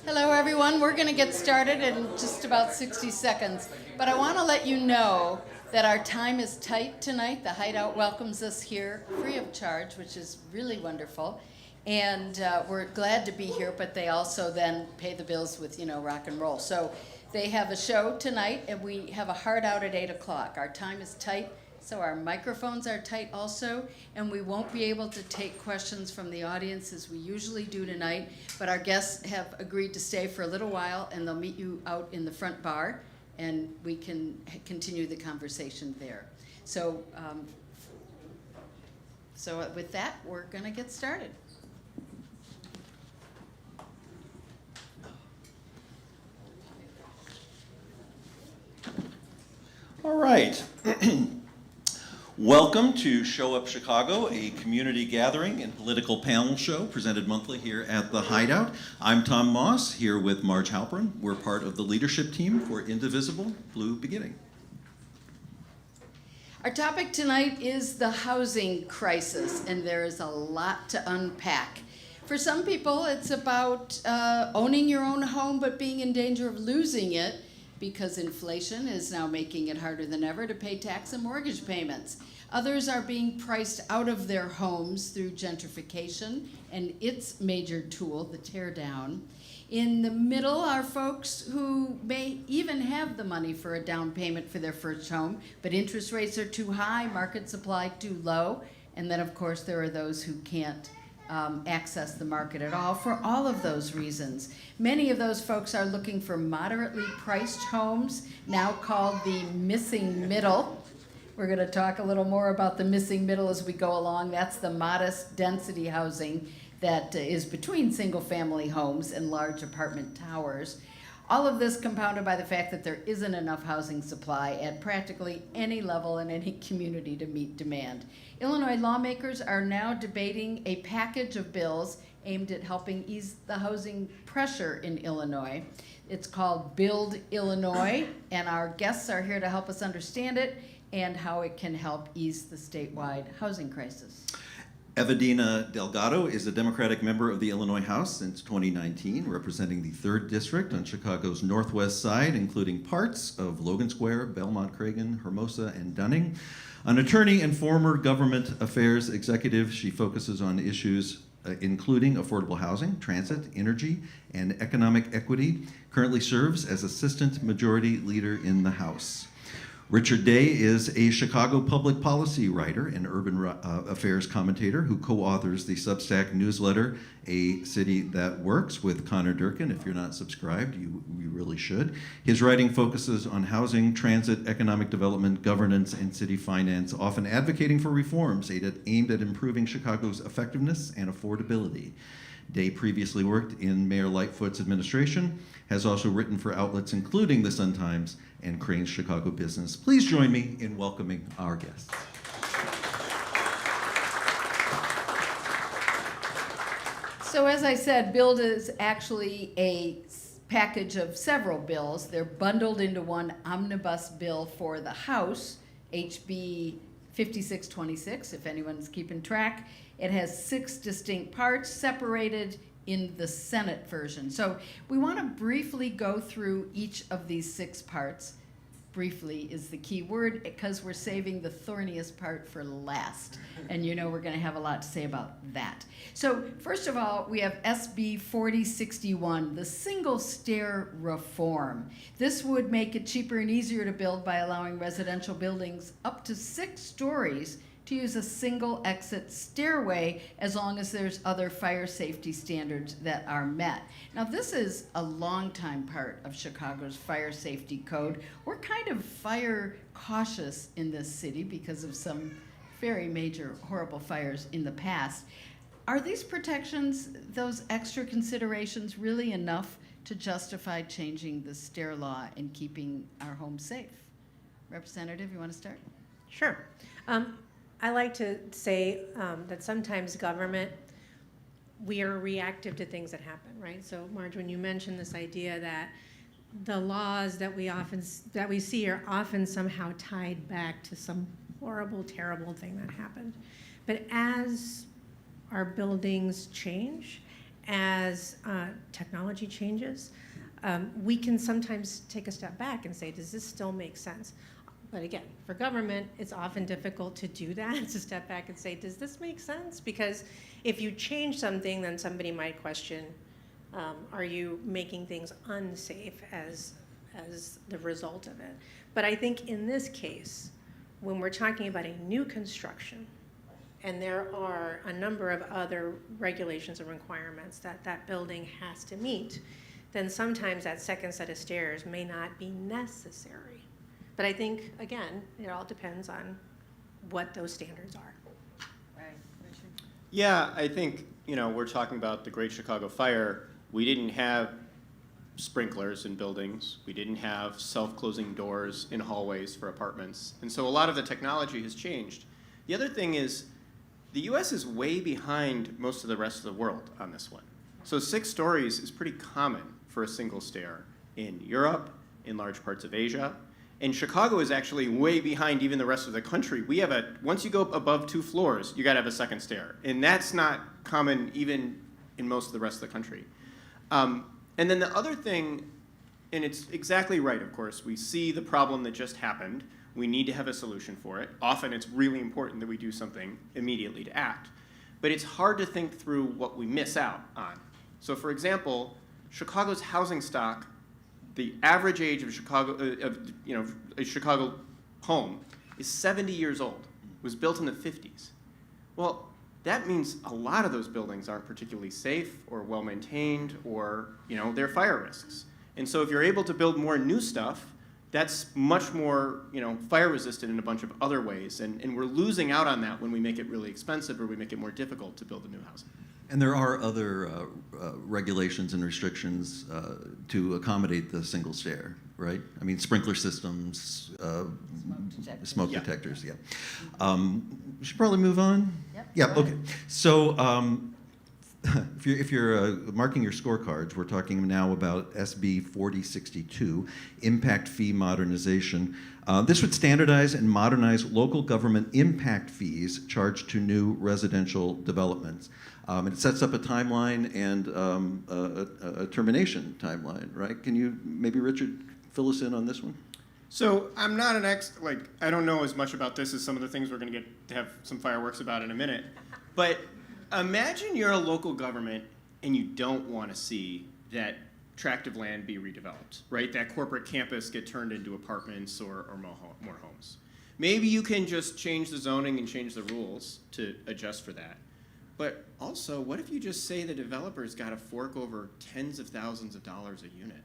Hello, everyone. We're going to get started in just about 60 seconds. But I want to let you know that our time is tight tonight. The Hideout welcomes us here free of charge, which is really wonderful. And we're glad to be here, but they also then pay the bills with, rock and roll. So they have a show tonight, and we have a hard out at 8 o'clock. Our time is tight, so our microphones are tight also, and we won't be able to take questions from the audience as we usually do tonight, but our guests have agreed to stay for a little while, and they'll meet you out in the front bar, and we can continue the conversation there. So with that, we're going to get started. All right. Welcome to Show Up Chicago, a community gathering and political panel show presented monthly here at the Hideout. I'm Tom Moss, here with Marge Halpern. We're part of the leadership team for Indivisible Blue Beginning. Our topic tonight is the housing crisis, and there is a lot to unpack. For some people, it's about owning your own home but being in danger of losing it, because inflation is now making it harder than ever to pay tax and mortgage payments. Others are being priced out of their homes through gentrification and its major tool, the tear down. In the middle are folks who may even have the money for a down payment for their first home, but interest rates are too high, market supply too low, and then of course there are those who can't access the market at all for all of those reasons. Many of those folks are looking for moderately priced homes, now called the missing middle. We're going to talk a little more about the missing middle as we go along. That's the modest density housing that is between single-family homes and large apartment towers. All of this compounded by the fact that there isn't enough housing supply at practically any level in any community to meet demand. Illinois lawmakers are now debating a package of bills aimed at helping ease the housing pressure in Illinois. It's called Build Illinois, and our guests are here to help us understand it and how it can help ease the statewide housing crisis. Eva-Dina Delgado is a Democratic member of the Illinois House since 2019, representing the 3rd District on Chicago's northwest side, including parts of Logan Square, Belmont-Cragin, Hermosa, and Dunning. An attorney and former government affairs executive, she focuses on issues including affordable housing, transit, energy, and economic equity. Currently serves as Assistant Majority Leader in the House. Richard Day is a Chicago public policy writer and urban affairs commentator who co-authors the Substack newsletter, A City That Works, with Connor Durkin. If you're not subscribed, you really should. His writing focuses on housing, transit, economic development, governance, and city finance, often advocating for reforms aimed at improving Chicago's effectiveness and affordability. Day previously worked in Mayor Lightfoot's administration, has also written for outlets including the Sun-Times and Crain's Chicago Business. Please join me in welcoming our guests. So as I said, Build is actually a package of several bills. They're bundled into one omnibus bill for the House, HB 5626, if anyone's keeping track. It has 6 distinct parts separated in the Senate version. So we want to briefly go through each of these 6 parts. Briefly is the key word, because we're saving the thorniest part for last. And we're going to have a lot to say about that. So first of all, we have SB 4061, the single stair reform. This would make it cheaper and easier to build by allowing residential buildings up to 6 stories to use a single exit stairway as long as there's other fire safety standards that are met. Now this is a long-time part of Chicago's fire safety code. We're kind of fire cautious in this city because of some very major horrible fires in the past. Are these protections, those extra considerations, really enough to justify changing the stair law and keeping our homes safe? Representative, you want to start? Sure. I like to say that sometimes government, we are reactive to things that happen, right? So Marge, when you mentioned this idea that the laws that we see are often somehow tied back to some horrible, terrible thing that happened. But as our buildings change, as technology changes, we can sometimes take a step back and say, does this still make sense? But again, for government, it's often difficult to do that, to step back and say, does this make sense? Because if you change something, then somebody might question, are you making things unsafe as the result of it? But I think in this case, when we're talking about a new construction, and there are a number of other regulations and requirements that that building has to meet, then sometimes that second set of stairs may not be necessary. But I think, again, it all depends on what those standards are. Right, Richard? Yeah, I think, we're talking about the Great Chicago Fire. We didn't have sprinklers in buildings. We didn't have self-closing doors in hallways for apartments. And so a lot of the technology has changed. The other thing is, the US is way behind most of the rest of the world on this one. So 6 stories is pretty common for a single stair in Europe, in large parts of Asia. And Chicago is actually way behind even the rest of the country. We have once you go above 2 floors, you gotta have a second stair. And that's not common even in most of the rest of the country. And then the other thing, and it's exactly right, of course, we see the problem that just happened. We need to have a solution for it. Often it's really important that we do something immediately to act. But it's hard to think through what we miss out on. So for example, Chicago's housing stock, the average age of a Chicago home is 70 years old. It was built in the 50s. Well, that means a lot of those buildings aren't particularly safe or well-maintained, or they're fire risks. And so if you're able to build more new stuff, that's much more fire resistant in a bunch of other ways. And we're losing out on that when we make it really expensive or we make it more difficult to build a new housing. And there are other regulations and restrictions to accommodate the single stair, right? I mean, sprinkler systems, smoke detectors, yeah. We should probably move on. Yep. Yeah, okay. So if you're marking your scorecards, we're talking now about SB 4062, impact fee modernization. This would standardize and modernize local government impact fees charged to new residential developments. And it sets up a timeline and a termination timeline, right? Can you maybe, Richard, fill us in on this one? So I'm not an I don't know as much about this as some of the things we're going to get to have some fireworks about in a minute. But imagine you're a local government and you don't want to see that tract of land be redeveloped, right? That corporate campus get turned into apartments or more homes. Maybe you can just change the zoning and change the rules to adjust for that. But also, what if you just say the developer's got to fork over tens of thousands of dollars a unit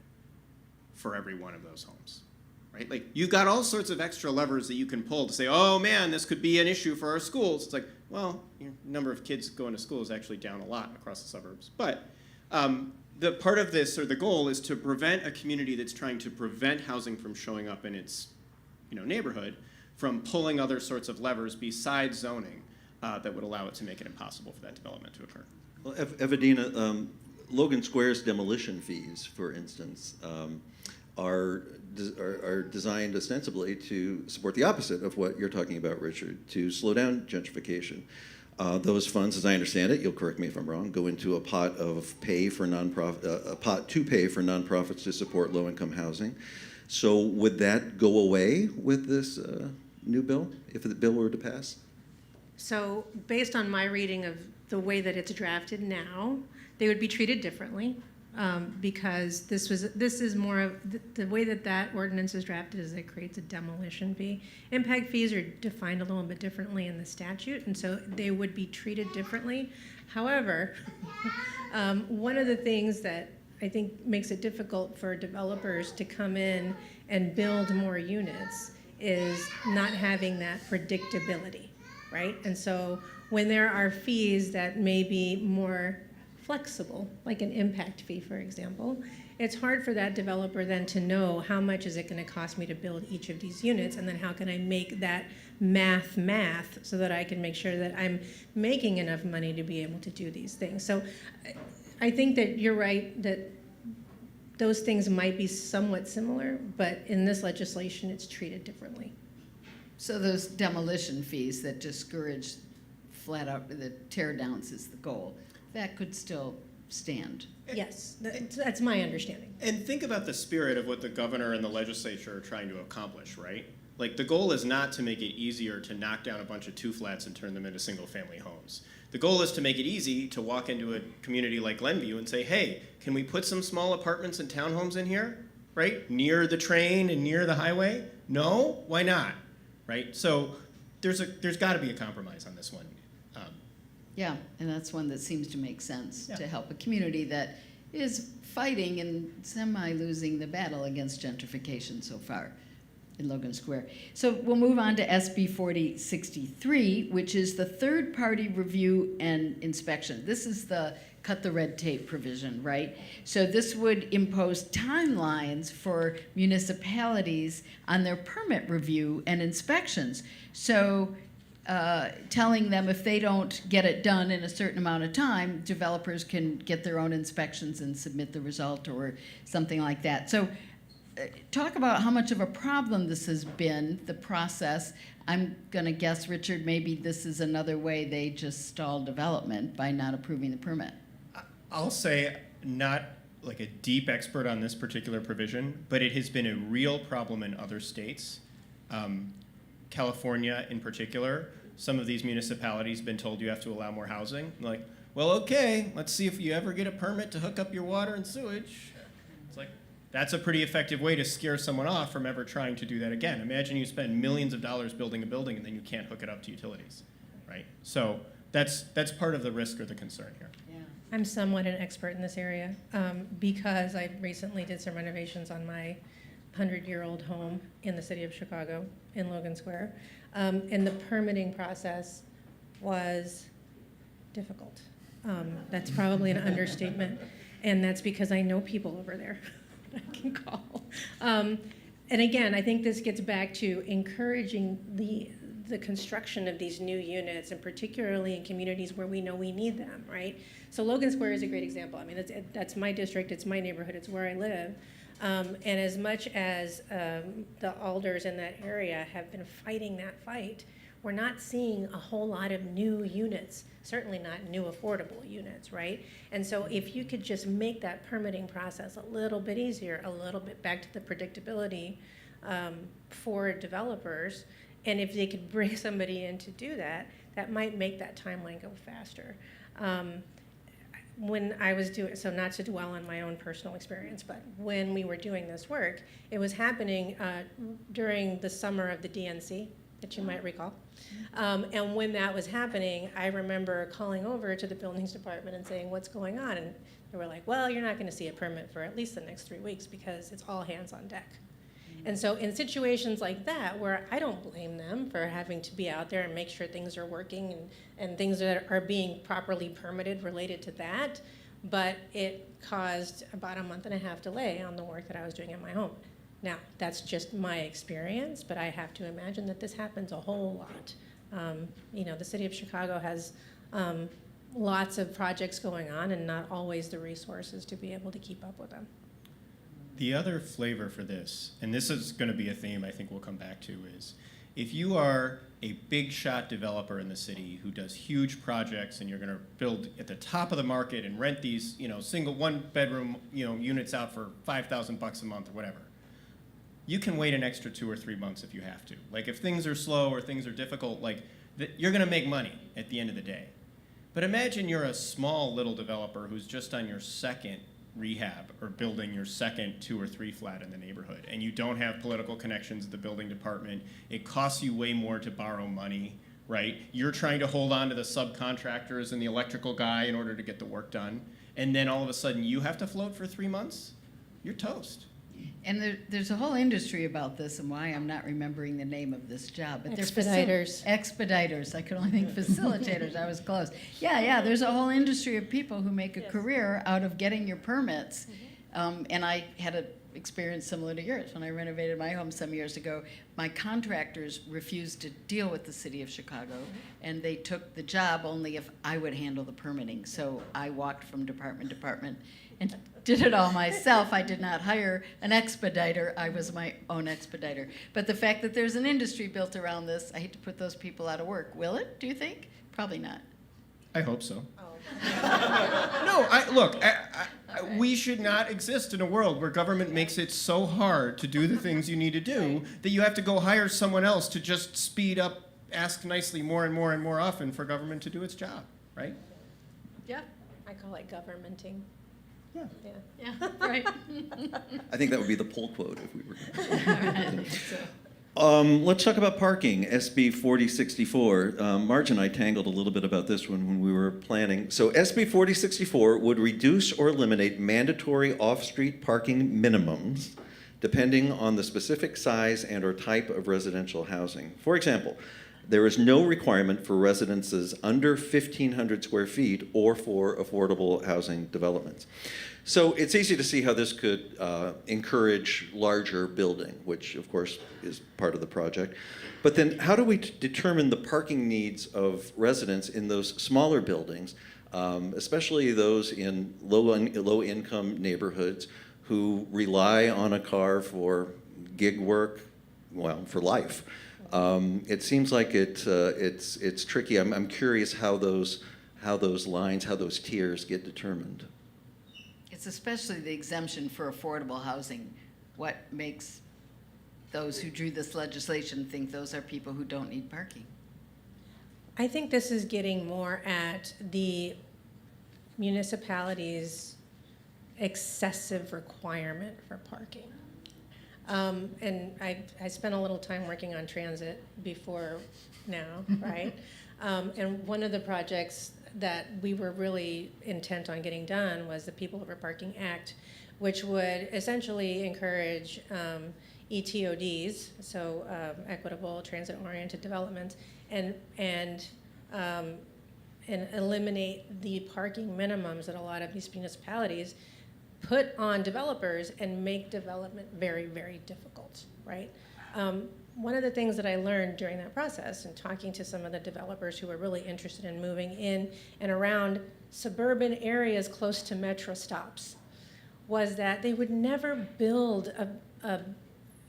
for every one of those homes, right? Like, you've got all sorts of extra levers that you can pull to say, oh man, this could be an issue for our schools. It's like, well, number of kids going to school is actually down a lot across the suburbs. But the part of this, or the goal, is to prevent a community that's trying to prevent housing from showing up in its neighborhood from pulling other sorts of levers besides zoning that would allow it to make it impossible for that development to occur. Well, Eva-Dina, Logan Square's demolition fees, for instance, are designed ostensibly to support the opposite of what you're talking about, Richard, to slow down gentrification. Those funds, as I understand it, you'll correct me if I'm wrong, go into a pot of pay for a pot to pay for nonprofits to support low-income housing. So would that go away with this new bill, if the bill were to pass? So based on my reading of the way that it's drafted now, they would be treated differently because this is more of the way that ordinance is drafted is it creates a demolition fee. Impact fees are defined a little bit differently in the statute, and so they would be treated differently. However, one of the things that I think makes it difficult for developers to come in and build more units is not having that predictability. Right? And so when there are fees that may be more flexible, like an impact fee, for example, it's hard for that developer then to know how much is it going to cost me to build each of these units, and then how can I make that math so that I can make sure that I'm making enough money to be able to do these things. So I think that you're right that those things might be somewhat similar, but in this legislation it's treated differently. So those demolition fees that discourage flat out, the tear downs is the goal, that could still stand. Yes, that's my understanding. And think about the spirit of what the governor and the legislature are trying to accomplish, right? Like, the goal is not to make it easier to knock down a bunch of two-flats and turn them into single-family homes. The goal is to make it easy to walk into a community like Glenview and say, hey, can we put some small apartments and townhomes in here, right? Near the train and near the highway? No? Why not? Right? So there's got to be a compromise on this one. Yeah, and that's one that seems to make sense Yeah. to help a community that is fighting and semi-losing the battle against gentrification so far in Logan Square. So we'll move on to SB 4063, which is the third-party review and inspection. This is the cut the red tape provision, right? So this would impose timelines for municipalities on their permit review and inspections. So telling them if they don't get it done in a certain amount of time, developers can get their own inspections and submit the result or something like that. So talk about how much of a problem this has been, the process. I'm going to guess, Richard, maybe this is another way they just stall development by not approving the permit. I'll say, not like a deep expert on this particular provision, but it has been a real problem in other states. California in particular, some of these municipalities have been told you have to allow more housing. Like, well, okay, let's see if you ever get a permit to hook up your water and sewage. It's like, that's a pretty effective way to scare someone off from ever trying to do that again. Imagine you spend millions of dollars building a building and then you can't hook it up to utilities, right? So that's part of the risk or the concern here. I'm somewhat an expert in this area because I recently did some renovations on my 100-year-old home in the city of Chicago in Logan Square. And the permitting process was difficult. That's probably an understatement. And that's because I know people over there that I can call. And again, I think this gets back to encouraging the construction of these new units, and particularly in communities where we know we need them, right? So Logan Square is a great example. I mean, that's my district, it's my neighborhood, it's where I live. And as much as the alders in that area have been fighting that fight, we're not seeing a whole lot of new units, certainly not new affordable units, right? And so if you could just make that permitting process a little bit easier, a little bit back to the predictability for developers, and if they could bring somebody in to do that, that might make that timeline go faster. When I was doing, so not to dwell on my own personal experience, but when we were doing this work, it was happening during the summer of the DNC, that you might recall. And when that was happening, I remember calling over to the buildings department and saying, what's going on? And they were like, well, you're not going to see a permit for at least the next 3 weeks because it's all hands on deck. And so in situations like that, where I don't blame them for having to be out there and make sure things are working and things that are being properly permitted related to that, but it caused about a 1.5 month delay on the work that I was doing at my home. Now, that's just my experience, but I have to imagine that this happens a whole lot. You know, the city of Chicago has lots of projects going on and not always the resources to be able to keep up with them. The other flavor for this, and this is going to be a theme I think we'll come back to, is if you are a big shot developer in the city who does huge projects and you're going to build at the top of the market and rent these, single 1-bedroom, units out for $5,000 a month or whatever, you can wait an extra 2 or 3 months if you have to. Like, if things are slow or things are difficult, you're going to make money at the end of the day. But imagine you're a small little developer who's just on your second rehab or building your second 2 or 3 flat in the neighborhood, and you don't have political connections at the building department. It costs you way more to borrow money, right? You're trying to hold on to the subcontractors and the electrical guy in order to get the work done, and then all of a sudden you have to float for 3 months? You're toast. And there's a whole industry about this, and why I'm not remembering the name of this job. But Expediters. Expediters. I could only think facilitators. I was close. Yeah. There's a whole industry of people who make a career out of getting your permits. And I had an experience similar to yours. When I renovated my home some years ago, my contractors refused to deal with the city of Chicago, and they took the job only if I would handle the permitting. So I walked from department to department and did it all myself. I did not hire an expediter. I was my own expediter. But the fact that there's an industry built around this, I hate to put those people out of work. Will it, do you think? Probably not. I hope so. Oh. No, look, we should not exist in a world where government makes it so hard to do the things you need to do that you have to go hire someone else to just speed up, ask nicely more and more and more often for government to do its job, right? Yeah, I call it governmenting. Yeah. Yeah. yeah, right. I think that would be the poll quote if we were. Let's talk about parking, SB 4064. Marge and I tangled a little bit about this one when we were planning. So SB 4064 would reduce or eliminate mandatory off-street parking minimums depending on the specific size and or type of residential housing. For example, there is no requirement for residences under 1,500 square feet or for affordable housing developments. So it's easy to see how this could encourage larger building, which of course is part of the project. But then how do we determine the parking needs of residents in those smaller buildings, especially those in low-income neighborhoods who rely on a car for gig work, well, for life? It seems like it's tricky. I'm curious how those lines, how those tiers get determined. It's especially the exemption for affordable housing. What makes those who drew this legislation think those are people who don't need parking? I think this is getting more at the municipalities' excessive requirement for parking. And I spent a little time working on transit before now, right? And one of the projects that we were really intent on getting done was the People Over Parking Act, which would essentially encourage ETODs, so equitable transit-oriented developments, and eliminate the parking minimums that a lot of these municipalities put on developers and make development very, very difficult, right? One of the things that I learned during that process and talking to some of the developers who were really interested in moving in and around suburban areas close to metro stops was that they would never build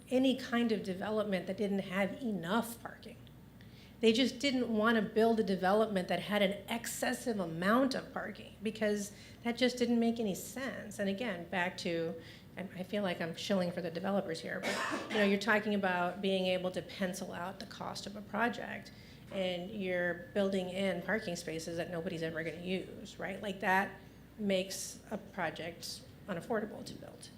any kind of development that didn't have enough parking. They just didn't want to build a development that had an excessive amount of parking because that just didn't make any sense. And again, back to, I feel like I'm shilling for the developers here, but you're talking about being able to pencil out the cost of a project, and you're building in parking spaces that nobody's ever going to use, right? Like that makes a project unaffordable to build.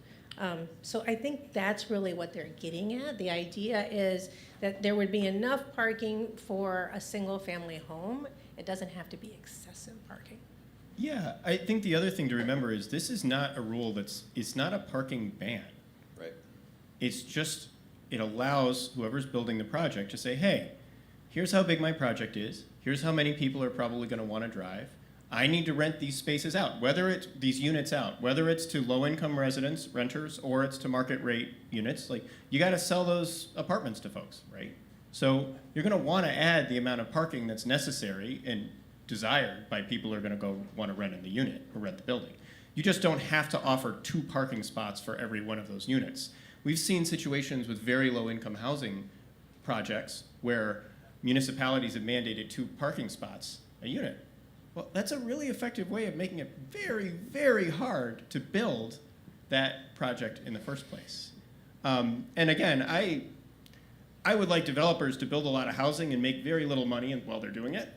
So I think that's really what they're getting at. The idea is that there would be enough parking for a single-family home. It doesn't have to be excessive parking. Yeah, I think the other thing to remember is this is not a rule it's not a parking ban. Right. It's just, it allows whoever's building the project to say, hey, here's how big my project is. Here's how many people are probably going to want to drive. I need to rent these spaces out, whether it's these units out, whether it's to low-income residents, renters, or it's to market rate units. Like, you got to sell those apartments to folks, right? So you're going to want to add the amount of parking that's necessary and desired by people who are going to go want to rent in the unit or rent the building. You just don't have to offer 2 parking spots for every one of those units. We've seen situations with very low-income housing projects where municipalities have mandated 2 parking spots a unit. Well, that's a really effective way of making it very, very hard to build that project in the first place. And again, I would like developers to build a lot of housing and make very little money while they're doing it.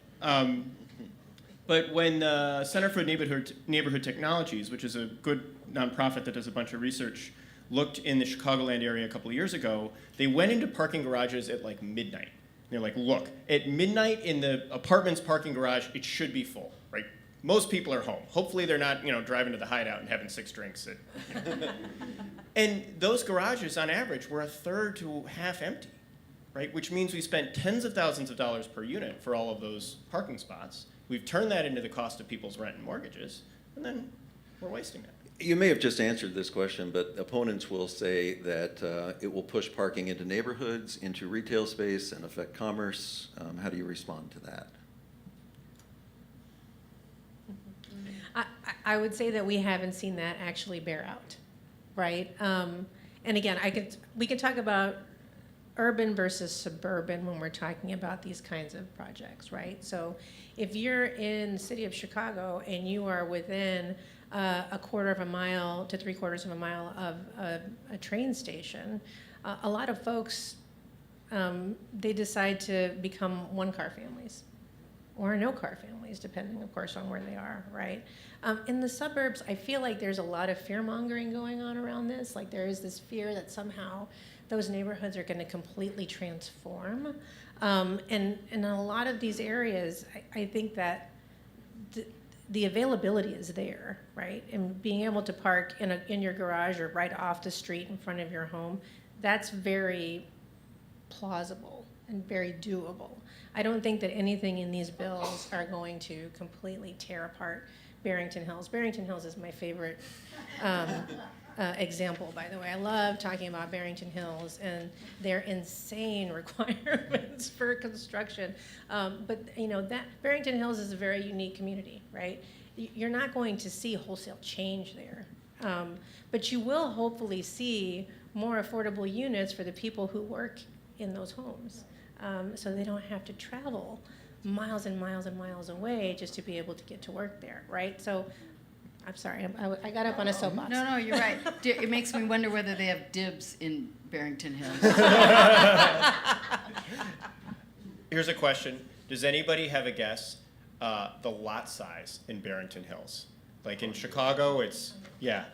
But when the Center for Neighborhood Technologies, which is a good nonprofit that does a bunch of research, looked in the Chicagoland area a couple of years ago, they went into parking garages at like midnight. They're like, look, at midnight in the apartment's parking garage, it should be full, right? Most people are home. Hopefully they're not, driving to the hideout and having 6 drinks. And those garages, on average, were a third to half empty, right? Which means we spent tens of thousands of dollars per unit for all of those parking spots. We've turned that into the cost of people's rent and mortgages, and then we're wasting it. You may have just answered this question, but opponents will say that it will push parking into neighborhoods, into retail space, and affect commerce. How do you respond to that? I would say that we haven't seen that actually bear out, right? And again, we can talk about urban versus suburban when we're talking about these kinds of projects, right? So if you're in the city of Chicago and you are within a quarter of a mile to 3/4 of a mile of a train station, a lot of folks, they decide to become one-car families or no-car families, depending, of course, on where they are, right? In the suburbs, I feel like there's a lot of fear-mongering going on around this. Like there is this fear that somehow those neighborhoods are going to completely transform. And in a lot of these areas, I think that the availability is there, right? And being able to park in your garage or right off the street in front of your home, that's very plausible and very doable. I don't think that anything in these bills are going to completely tear apart Barrington Hills. Barrington Hills is my favorite example, by the way. I love talking about Barrington Hills and their insane requirements for construction. But that Barrington Hills is a very unique community, right? You're not going to see wholesale change there. But you will hopefully see more affordable units for the people who work in those homes. So they don't have to travel miles and miles and miles away just to be able to get to work there, right? So, I'm sorry, I got up on a soapbox. No, you're right. It makes me wonder whether they have dibs in Barrington Hills. Here's a question. Does anybody have a guess the lot size in Barrington Hills? Like in Chicago, it's, yeah.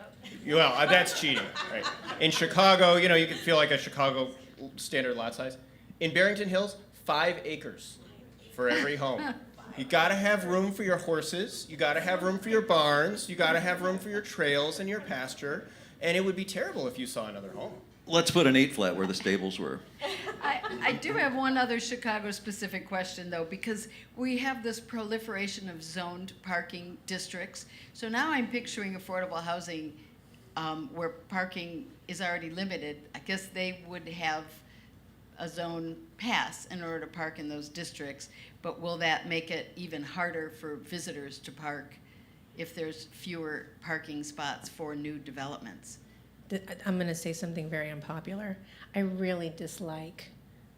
Well, that's cheating, right? In Chicago, you can feel like a Chicago standard lot size. In Barrington Hills, 5 acres for every home. You gotta have room for your horses, you gotta have room for your barns, you gotta have room for your trails and your pasture, and it would be terrible if you saw another home. Let's put an 8-flat where the stables were. I do have one other Chicago-specific question, though, because we have this proliferation of zoned parking districts. So now I'm picturing affordable housing where parking is already limited. I guess they would have a zone pass in order to park in those districts, but will that make it even harder for visitors to park if there's fewer parking spots for new developments? I'm going to say something very unpopular. I really dislike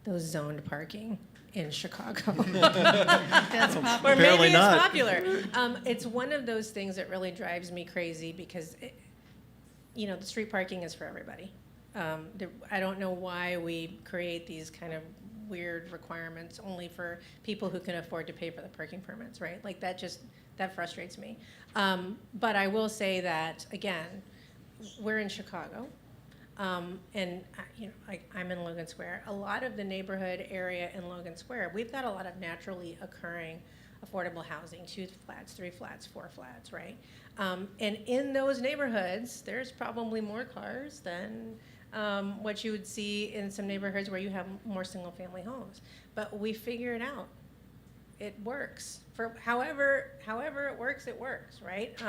those zoned parking in Chicago. That's popular. Or Apparently maybe not. it's popular. It's one of those things that really drives me crazy because, the street parking is for everybody. I don't know why we create these kind of weird requirements only for people who can afford to pay for the parking permits, right? Like that frustrates me. But I will say that, again, we're in Chicago, and I'm in Logan Square. A lot of the neighborhood area in Logan Square, we've got a lot of naturally occurring affordable housing, 2 flats, 3 flats, 4 flats, right? And in those neighborhoods, there's probably more cars than what you would see in some neighborhoods where you have more single-family homes. But we figure it out. It works. For however it works, right?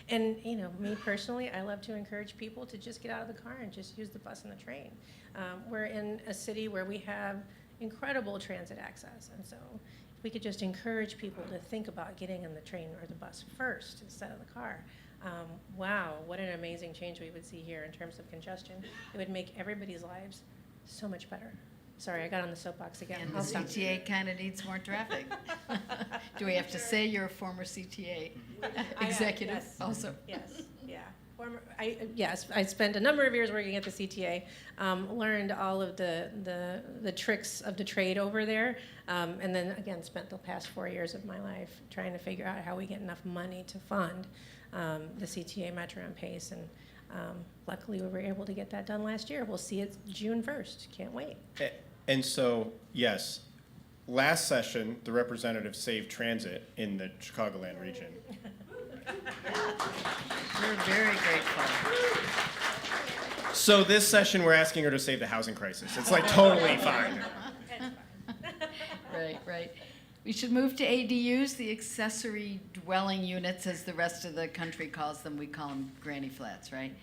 And me personally, I love to encourage people to just get out of the car and just use the bus and the train. We're in a city where we have incredible transit access, and so if we could just encourage people to think about getting in the train or the bus first instead of the car. Wow, what an amazing change we would see here in terms of congestion. It would make everybody's lives so much better. Sorry, I got on the soapbox again. And the I'll stop. CTA kind of needs more traffic. Do we have to say you're a former CTA executive Yes. also? Yes, yeah. I spent a number of years working at the CTA, learned all of the tricks of the trade over there, and then again spent the past 4 years of my life trying to figure out how we get enough money to fund the CTA Metro and Pace, and luckily we were able to get that done last year. We'll see it June 1st. Can't wait. And so, yes, last session, the representative saved transit in the Chicagoland region. We're very grateful. So this session, we're asking her to save the housing crisis. It's like totally fine. Right. We should move to ADUs, the accessory dwelling units, as the rest of the country calls them. We call them granny flats, right?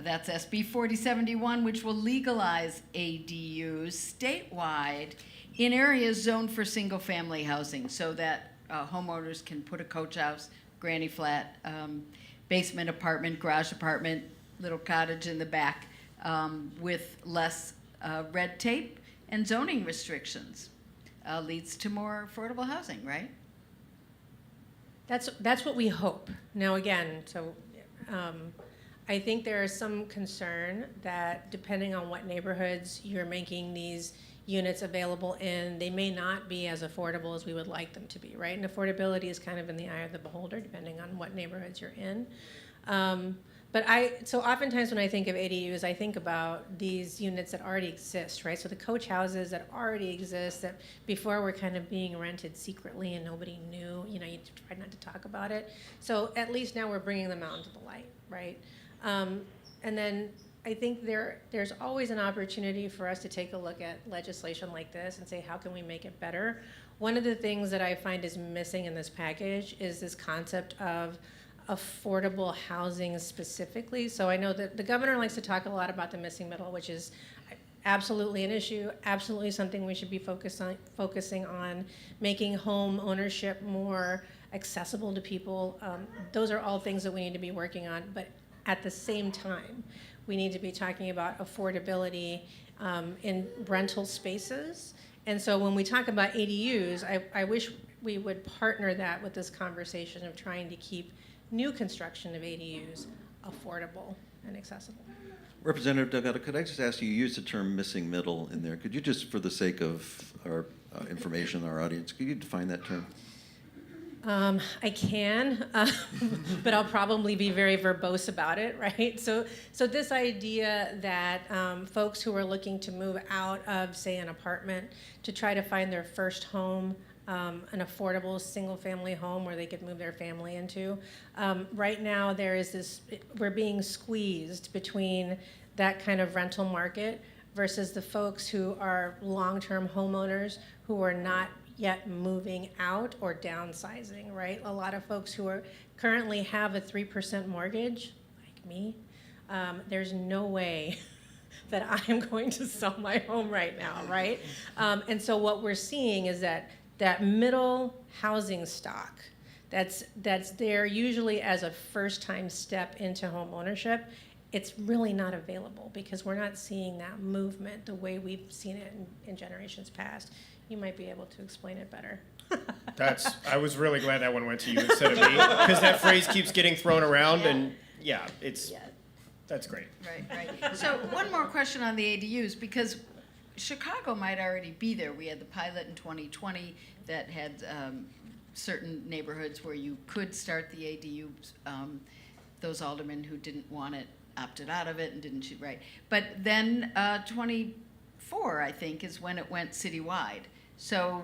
That's SB 4071, which will legalize ADUs statewide in areas zoned for single-family housing, so that homeowners can put a coach house, granny flat, basement apartment, garage apartment, little cottage in the back, with less red tape And zoning restrictions leads to more affordable housing, right? That's what we hope. Now again, I think there is some concern that depending on what neighborhoods you're making these units available in, they may not be as affordable as we would like them to be, right? And affordability is kind of in the eye of the beholder, depending on what neighborhoods you're in. So oftentimes when I think of ADUs, I think about these units that already exist, right? So the coach houses that already exist that before were kind of being rented secretly and nobody knew, you try not to talk about it. So at least now we're bringing them out into the light, right? And then I think there's always an opportunity for us to take a look at legislation like this and say, how can we make it better? One of the things that I find is missing in this package is this concept of affordable housing specifically. So I know that the governor likes to talk a lot about the missing middle, which is absolutely an issue, absolutely something we should be focusing on, making home ownership more accessible to people. Those are all things that we need to be working on, but at the same time, we need to be talking about affordability in rental spaces. And so when we talk about ADUs, I wish we would partner that with this conversation of trying to keep new construction of ADUs affordable and accessible. Representative Delgado, could I just ask you, you used the term missing middle in there. Could you just, for the sake of our information, our audience, could you define that term? I can, but I'll probably be very verbose about it, right? So this idea that folks who are looking to move out of, say, an apartment to try to find their first home, an affordable single-family home where they could move their family into. Right now, there is this, we're being squeezed between that kind of rental market versus the folks who are long-term homeowners who are not yet moving out or downsizing, right? A lot of folks who currently have a 3% mortgage, like me, there's no way that I am going to sell my home right now, right? And so what we're seeing is that middle housing stock that's there usually as a first-time step into home ownership, it's really not available because we're not seeing that movement the way we've seen it in generations past. You might be able to explain it better. I was really glad that one went to you instead of me, because that phrase keeps getting thrown around, and that's great. Right. So one more question on the ADUs, because Chicago might already be there. We had the pilot in 2020 that had certain neighborhoods where you could start the ADUs. Those aldermen who didn't want it opted out of it and didn't shoot right. But then 24, I think, is when it went citywide. So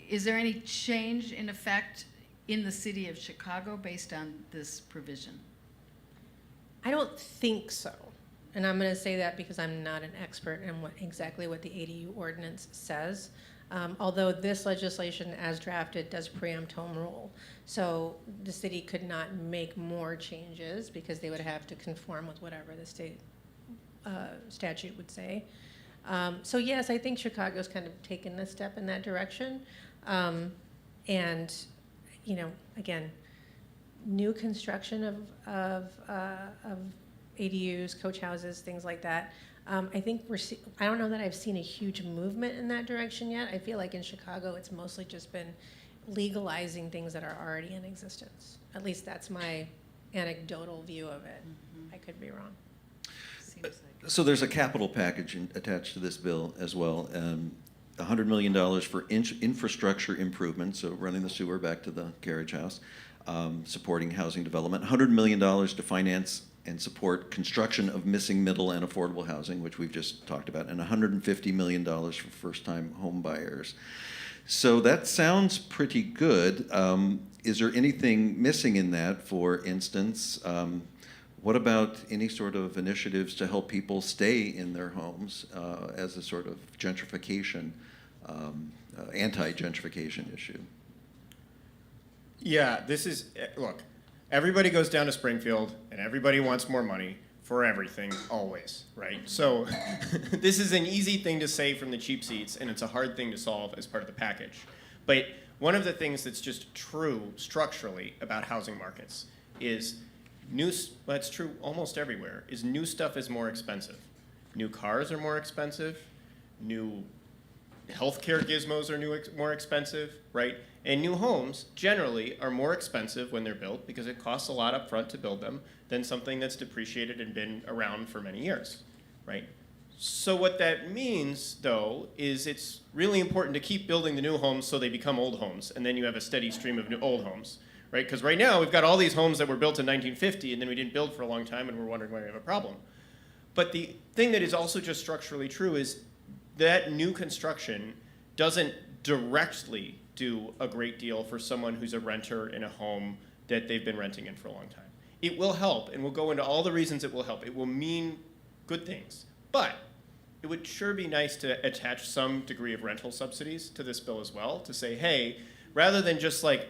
is there any change in effect in the city of Chicago based on this provision? I don't think so. And I'm going to say that because I'm not an expert in exactly what the ADU ordinance says. Although this legislation as drafted does preempt home rule. So the city could not make more changes because they would have to conform with whatever the state statute would say. So yes, I think Chicago's kind of taken a step in that direction. And, again, new construction of ADUs, coach houses, things like that. I think I don't know that I've seen a huge movement in that direction yet. I feel like in Chicago it's mostly just been legalizing things that are already in existence. At least that's my anecdotal view of it. Mm-hmm. I could be wrong. So there's a capital package attached to this bill as well. $100 million for infrastructure improvements, so running the sewer back to the carriage house, supporting housing development, $100 million to finance and support construction of missing middle and affordable housing, which we've just talked about, and $150 million for first-time home buyers. So that sounds pretty good. Is there anything missing in that? For instance, what about any sort of initiatives to help people stay in their homes as a sort of gentrification, anti-gentrification issue? Yeah, look, everybody goes down to Springfield and everybody wants more money for everything, always, right? So this is an easy thing to say from the cheap seats, and it's a hard thing to solve as part of the package. But one of the things that's just true structurally about housing markets is that's true almost everywhere, is new stuff is more expensive. New cars are more expensive. new healthcare gizmos are more expensive, right? And new homes generally are more expensive when they're built because it costs a lot up front to build them than something that's depreciated and been around for many years, right? So what that means, though, is it's really important to keep building the new homes so they become old homes, and then you have a steady stream of new old homes, right? Because right now we've got all these homes that were built in 1950 and then we didn't build for a long time and we're wondering why we have a problem. But the thing that is also just structurally true is that new construction doesn't directly do a great deal for someone who's a renter in a home that they've been renting in for a long time. It will help, and we'll go into all the reasons it will help. It will mean good things, but it would sure be nice to attach some degree of rental subsidies to this bill as well, to say, hey, rather than just like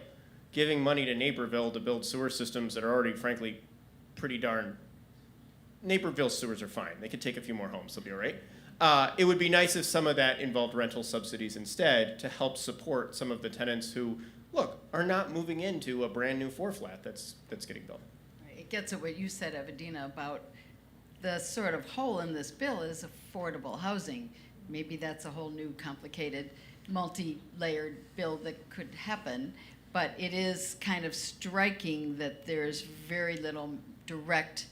giving money to Naperville to build sewer systems that are already, frankly, pretty darn, Naperville sewers are fine. They could take a few more homes, they'll be all right. It would be nice if some of that involved rental subsidies instead to help support some of the tenants who, look, are not moving into a brand new 4-flat that's getting built. It gets at what you said, Eva-Dina, about the sort of hole in this bill is affordable housing. Maybe that's a whole new complicated multi-layered bill that could happen, but it is kind of striking that there's very little direct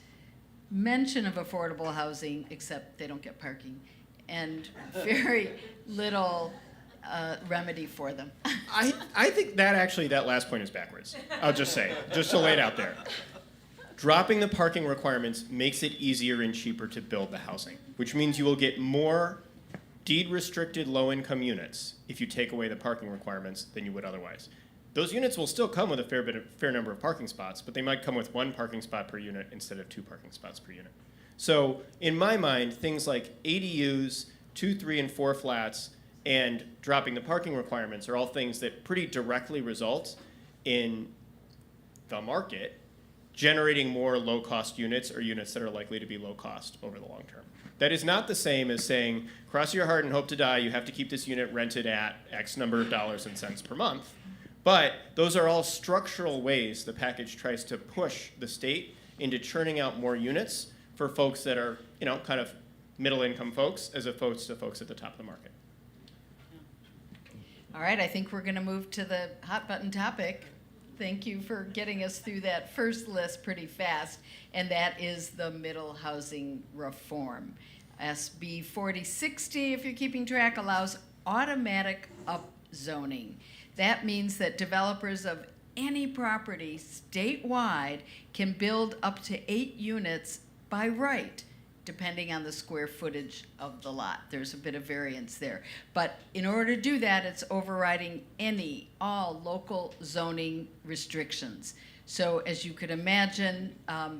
mention of affordable housing, except they don't get parking, and very little remedy for them. I think that last point is backwards. I'll just say, just to lay it out there. Dropping the parking requirements makes it easier and cheaper to build the housing, which means you will get more deed-restricted low-income units if you take away the parking requirements than you would otherwise. Those units will still come with a fair number of parking spots, but they might come with 1 parking spot per unit instead of 2 parking spots per unit. So in my mind, things like ADUs, 2, 3, and 4 flats, and dropping the parking requirements are all things that pretty directly result in the market generating more low-cost units or units that are likely to be low-cost over the long term. That is not the same as saying, cross your heart and hope to die, you have to keep this unit rented at X number of dollars and cents per month. But those are all structural ways the package tries to push the state into churning out more units for folks that are, kind of middle-income folks as opposed to folks at the top of the market. All right, I think we're going to move to the hot button topic. Thank you for getting us through that first list pretty fast, and that is the middle housing reform. SB 4060, if you're keeping track, allows automatic upzoning. That means that developers of any property statewide can build up to 8 units by right, depending on the square footage of the lot. There's a bit of variance there. But in order to do that, it's overriding all local zoning restrictions. So as you could imagine,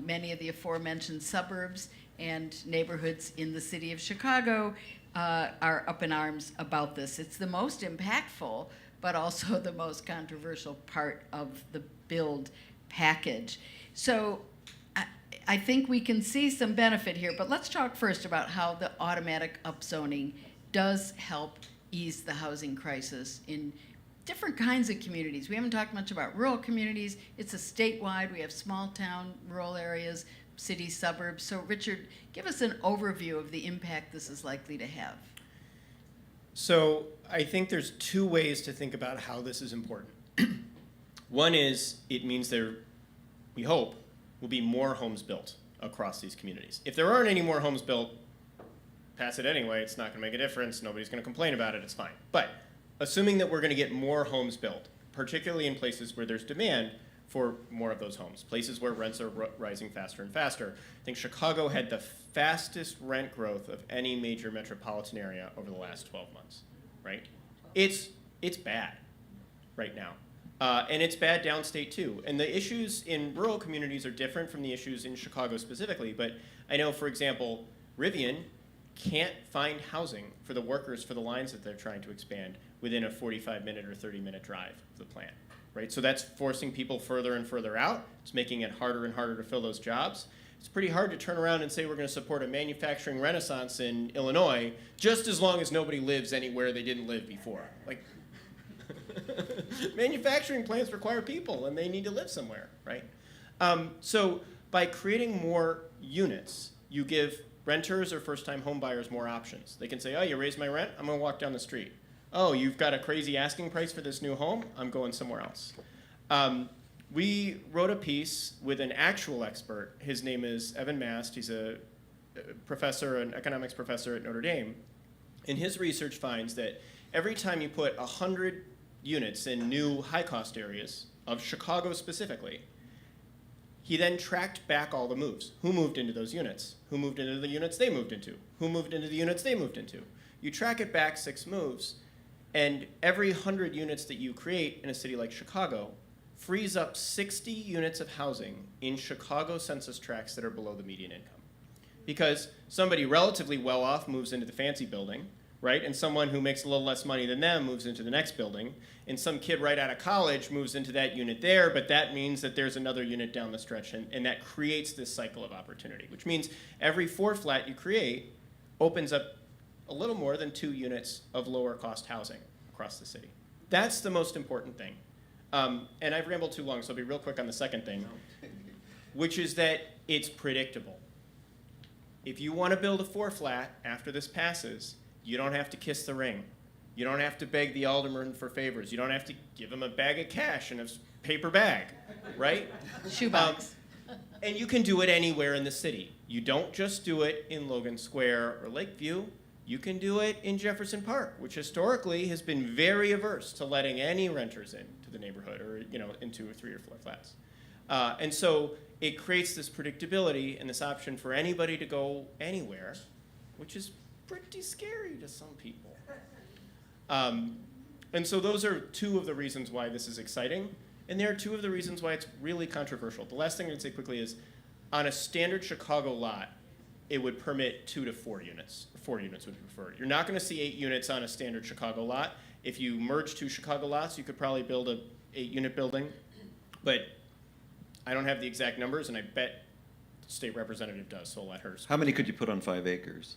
many of the aforementioned suburbs and neighborhoods in the city of Chicago are up in arms about this. It's the most impactful, but also the most controversial part of the build package. So I think we can see some benefit here, but let's talk first about how the automatic upzoning does help ease the housing crisis in different kinds of communities. We haven't talked much about rural communities. It's a statewide. We have small town, rural areas, cities, suburbs. So Richard, give us an overview of the impact this is likely to have. So I think there's 2 ways to think about how this is important. One is it means we hope, will be more homes built across these communities. If there aren't any more homes built, pass it anyway. It's not going to make a difference. Nobody's going to complain about it. It's fine. But assuming that we're going to get more homes built, particularly in places where there's demand for more of those homes, places where rents are rising faster and faster. I think Chicago had the fastest rent growth of any major metropolitan area over the last 12 months, right? It's bad right now. And it's bad downstate too. And the issues in rural communities are different from the issues in Chicago specifically. But I know, for example, Rivian can't find housing for the workers for the lines that they're trying to expand within a 45-minute or 30-minute drive of the plant, right? So that's forcing people further and further out. It's making it harder and harder to fill those jobs. It's pretty hard to turn around and say we're going to support a manufacturing renaissance in Illinois just as long as nobody lives anywhere they didn't live before. Like, manufacturing plants require people, and they need to live somewhere, right? So by creating more units, you give renters or first-time home buyers more options. They can say, oh, you raised my rent? I'm going to walk down the street. Oh, you've got a crazy asking price for this new home? I'm going somewhere else. We wrote a piece with an actual expert. His name is Evan Mast. He's a professor, an economics professor at Notre Dame. And his research finds that every time you put 100 units in new high-cost areas, of Chicago specifically, he then tracked back all the moves. Who moved into those units? Who moved into the units they moved into? Who moved into the units they moved into? You track it back 6 moves, and every 100 units that you create in a city like Chicago frees up 60 units of housing in Chicago census tracts that are below the median income. Because somebody relatively well off moves into the fancy building, right? And someone who makes a little less money than them moves into the next building. And some kid right out of college moves into that unit there, but that means that there's another unit down the stretch, and that creates this cycle of opportunity, which means every 4 flat you create opens up a little more than 2 units of lower cost housing across the city. That's the most important thing. And I've rambled too long, so I'll be real quick on the second thing, which is that it's predictable. If you want to build a 4 flat after this passes, you don't have to kiss the ring. You don't have to beg the alderman for favors. You don't have to give him a bag of cash in a paper bag, right? Shoebox. And you can do it anywhere in the city. You don't just do it in Logan Square or Lakeview. You can do it in Jefferson Park, which historically has been very averse to letting any renters into the neighborhood or into 3 or 4 flats. And so it creates this predictability and this option for anybody to go anywhere, which is pretty scary to some people. And so those are 2 of the reasons why this is exciting. And there are 2 of the reasons why it's really controversial. The last thing I'd say quickly is, on a standard Chicago lot, it would permit 2 to 4 units. 4 units would be preferred. You're not going to see 8 units on a standard Chicago lot. If you merge 2 Chicago lots, you could probably build a 8-unit building. But I don't have the exact numbers, and I bet the state representative does, so I'll let her speak. How many could you put on 5 acres?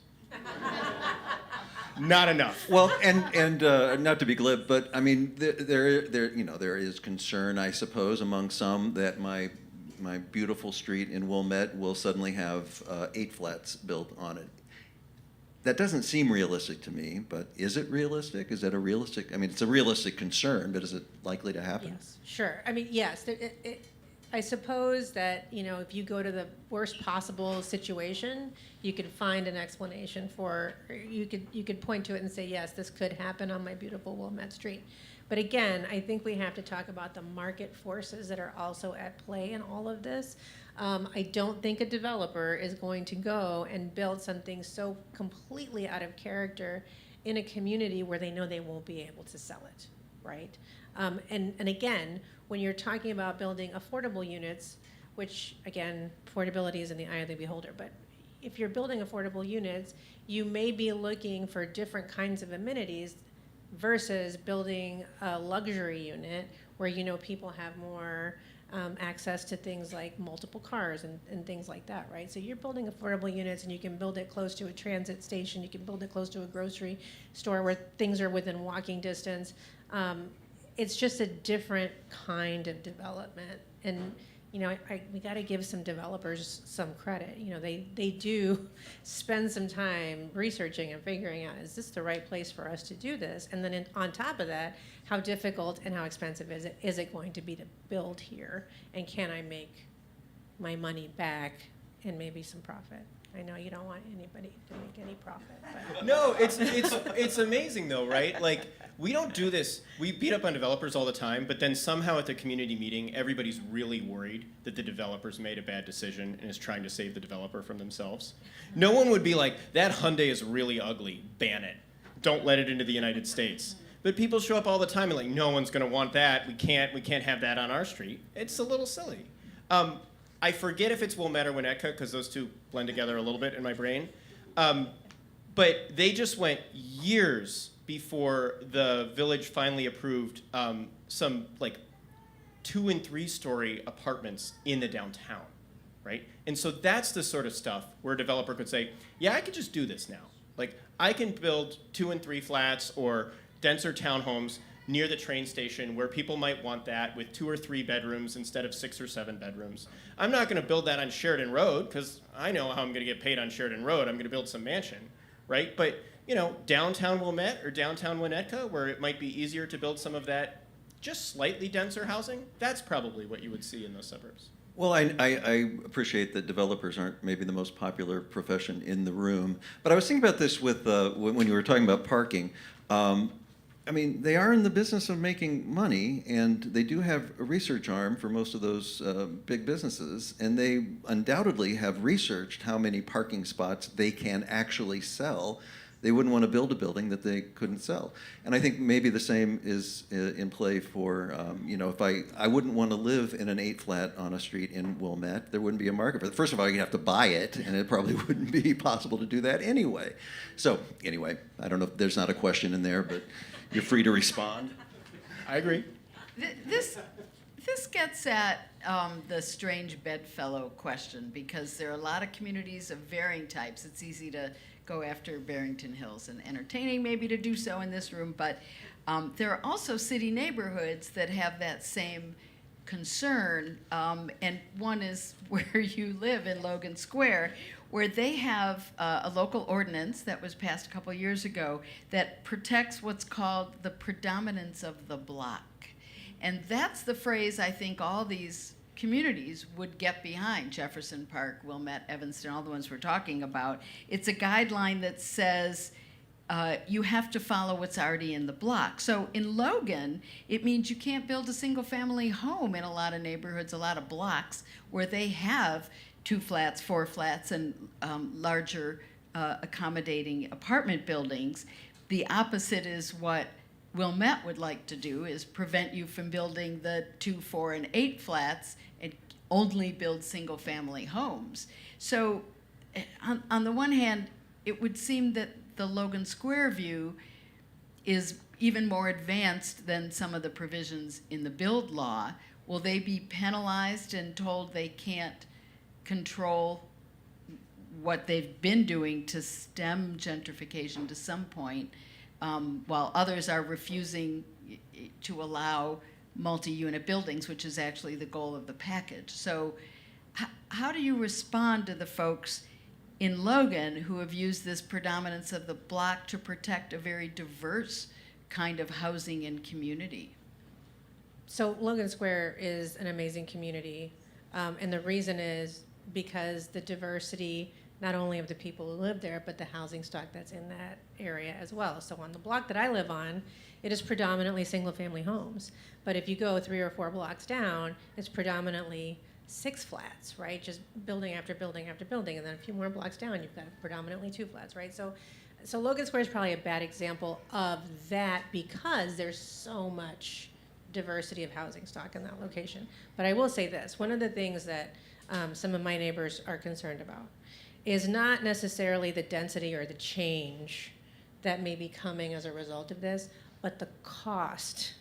Not enough. Well, and not to be glib, but I mean, there is concern, I suppose, among some that my beautiful street in Wilmette will suddenly have 8 flats built on it. That doesn't seem realistic to me, but is it realistic? Is that a realistic? I mean, it's a realistic concern, but is it likely to happen? Yes, sure. I mean, yes. I suppose that, if you go to the worst possible situation, you could find an explanation for, you could point to it and say, yes, this could happen on my beautiful Wilmette Street. But again, I think we have to talk about the market forces that are also at play in all of this. I don't think a developer is going to go and build something so completely out of character in a community where they know they won't be able to sell it, right? And again, when you're talking about building affordable units, which again, affordability is in the eye of the beholder, but if you're building affordable units, you may be looking for different kinds of amenities versus building a luxury unit where people have more access to things like multiple cars and things like that, right? So you're building affordable units, and you can build it close to a transit station, you can build it close to a grocery store where things are within walking distance. It's just a different kind of development. And, we got to give some developers some credit. They do spend some time researching and figuring out, is this the right place for us to do this? And then on top of that, how difficult and how expensive is it going to be to build here? And can I make my money back and maybe some profit? I know you don't want anybody to make any profit. But. No, it's amazing though, right? Like, we don't do this. We beat up on developers all the time, but then somehow at the community meeting, everybody's really worried that the developer's made a bad decision and is trying to save the developer from themselves. No one would be like, that Hyundai is really ugly, ban it. Don't let it into the United States. But people show up all the time and like, no one's gonna want that. We can't have that on our street. It's a little silly. I forget if it's Wilmette or Winnetka, because those 2 blend together a little bit in my brain. But they just went years before the village finally approved some like 2- and 3-story apartments in the downtown, right? And so that's the sort of stuff where a developer could say, yeah, I could just do this now. Like, I can build 2 and 3 flats or denser townhomes near the train station where people might want that with 2 or 3 bedrooms instead of 6 or 7 bedrooms. I'm not going to build that on Sheridan Road because I know how I'm going to get paid on Sheridan Road. I'm going to build some mansion, right? But downtown Wilmette or downtown Winnetka, where it might be easier to build some of that just slightly denser housing, that's probably what you would see in those suburbs. Well, I appreciate that developers aren't maybe the most popular profession in the room, but I was thinking about this with when you were talking about parking. I mean, they are in the business of making money, and they do have a research arm for most of those big businesses, and they undoubtedly have researched how many parking spots they can actually sell. They wouldn't want to build a building that they couldn't sell. And I think maybe the same is in play for, if I wouldn't want to live in an 8-flat on a street in Wilmette. There wouldn't be a market for it. First of all, you'd have to buy it, and it probably wouldn't be possible to do that anyway. So anyway, I don't know if there's not a question in there, but you're free to respond. I agree. This gets at the strange bedfellow question, because there are a lot of communities of varying types. It's easy to go after Barrington Hills, and entertaining maybe to do so in this room, but there are also city neighborhoods that have that same concern, and one is where you live in Logan Square, where they have a local ordinance that was passed a couple years ago that protects what's called the predominance of the block. And that's the phrase I think all these communities would get behind: Jefferson Park, Wilmette, Evanston, all the ones we're talking about. It's a guideline that says you have to follow what's already in the block. So in Logan, it means you can't build a single-family home in a lot of neighborhoods, a lot of blocks where they have 2 flats, 4 flats, and larger accommodating apartment buildings. The opposite is what Wilmette would like to do, is prevent you from building the 2, 4, and 8 flats and only build single-family homes. So on the one hand, it would seem that the Logan Square view is even more advanced than some of the provisions in the build law. Will they be penalized and told they can't control what they've been doing to stem gentrification to some point, while others are refusing to allow multi-unit buildings, which is actually the goal of the package? So how do you respond to the folks in Logan who have used this predominance of the block to protect a very diverse kind of housing and community? So Logan Square is an amazing community, and the reason is because the diversity, not only of the people who live there, but the housing stock that's in that area as well. So on the block that I live on, it is predominantly single-family homes. But if you go 3 or 4 blocks down, it's predominantly 6 flats, right? Just building after building after building. And then a few more blocks down, you've got predominantly 2 flats, right? So Logan Square is probably a bad example of that because there's so much diversity of housing stock in that location. But I will say this, one of the things that some of my neighbors are concerned about is not necessarily the density or the change that may be coming as a result of this, but the cost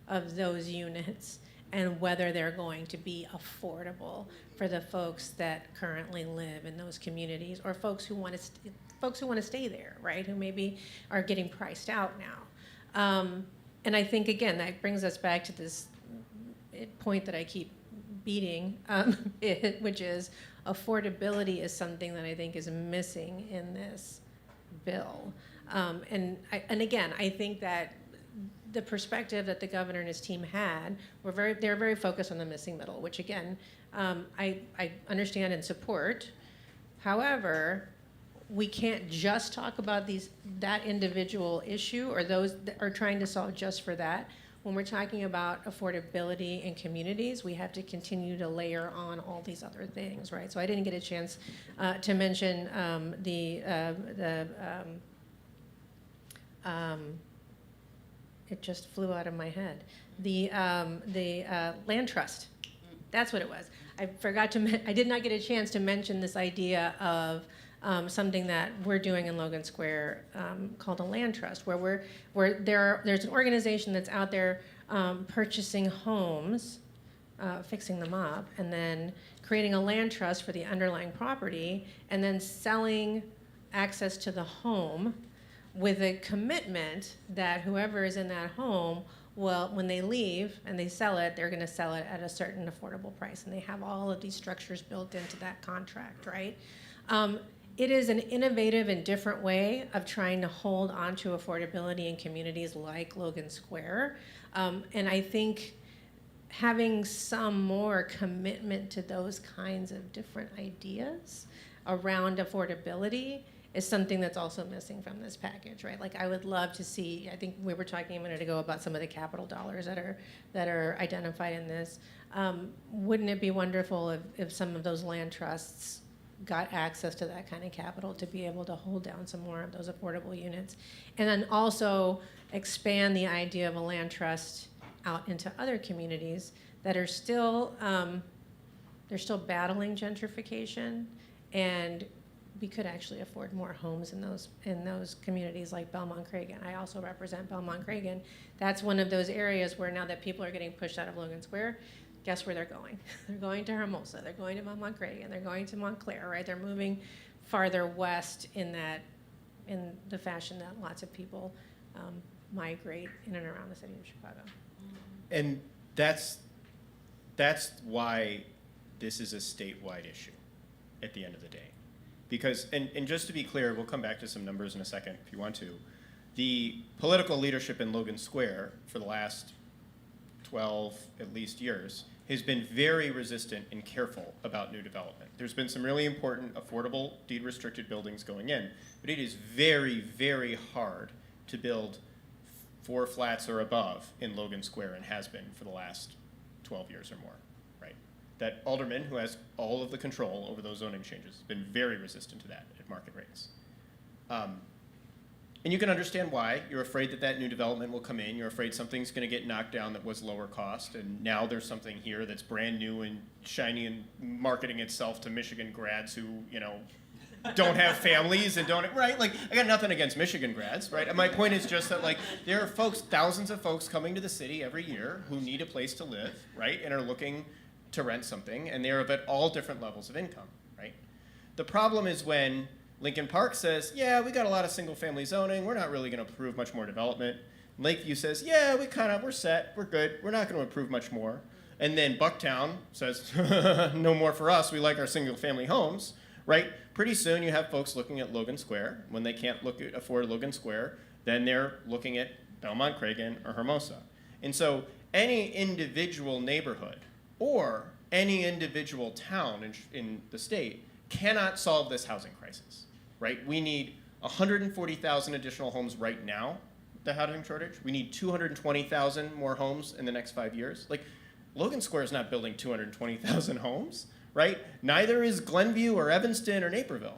of those units and whether they're going to be affordable for the folks that currently live in those communities, or folks who want to stay there, right? Who maybe are getting priced out now. And I think again that brings us back to this point that I keep beating, which is affordability is something that I think is missing in this bill. And again, I think that the perspective that the governor and his team had they're very focused on the missing middle, which again, I understand and support. However, we can't just talk about that individual issue or those that are trying to solve just for that. When we're talking about affordability in communities, we have to continue to layer on all these other things, right? So I didn't get a chance to mention it just flew out of my head. The land trust. That's what it was. I did not get a chance to mention this idea of something that we're doing in Logan Square called a land trust, where there's an organization that's out there purchasing homes, fixing them up, and then creating a land trust for the underlying property, and then selling access to the home with a commitment that whoever is in that home Well, when they leave and they sell it, they're going to sell it at a certain affordable price, and they have all of these structures built into that contract, right? It is an innovative and different way of trying to hold onto affordability in communities like Logan Square. And I think having some more commitment to those kinds of different ideas around affordability is something that's also missing from this package, right? Like, I would love to see, I think we were talking a minute ago about some of the capital dollars that are identified in this. Wouldn't it be wonderful if some of those land trusts got access to that kind of capital to be able to hold down some more of those affordable units? And then also expand the idea of a land trust out into other communities that are still, they're still battling gentrification, and we could actually afford more homes in those communities like Belmont-Cragin. I also represent Belmont-Cragin. That's one of those areas where now that people are getting pushed out of Logan Square, guess where they're going? They're going to Hermosa, they're going to Belmont-Cragin, they're going to Montclair, right? They're moving farther west in the fashion that lots of people migrate in and around the city of Chicago. And that's why this is a statewide issue at the end of the day. Because, and just to be clear, we'll come back to some numbers in a second if you want to. The political leadership in Logan Square for the last 12 at least years has been very resistant and careful about new development. There's been some really important affordable deed restricted buildings going in, but it is very, very hard to build 4 flats or above in Logan Square, and has been for the last 12 years or more, right? That alderman, who has all of the control over those zoning changes, has been very resistant to that at market rates. And you can understand why. You're afraid that that new development will come in. You're afraid something's going to get knocked down that was lower cost, and now there's something here that's brand new and shiny and marketing itself to Michigan grads who, don't have families and don't, right? Like, I got nothing against Michigan grads, right? And my point is just that, like, there are folks, thousands of folks coming to the city every year who need a place to live, right? And are looking to rent something, and they're at all different levels of income, right? The problem is when Lincoln Park says, yeah, we got a lot of single family zoning, we're not really gonna approve much more development. Lakeview says, yeah, we're set, we're good, we're not gonna approve much more. And then Bucktown says, no more for us, we like our single family homes, right? Pretty soon you have folks looking at Logan Square. When they can't afford Logan Square, then they're looking at Belmont-Cragin or Hermosa. And so any individual neighborhood or any individual town in the state cannot solve this housing crisis, right? We need 140,000 additional homes right now, the housing shortage. We need 220,000 more homes in the next 5 years. Like, Logan Square is not building 220,000 homes, right? Neither is Glenview or Evanston or Naperville.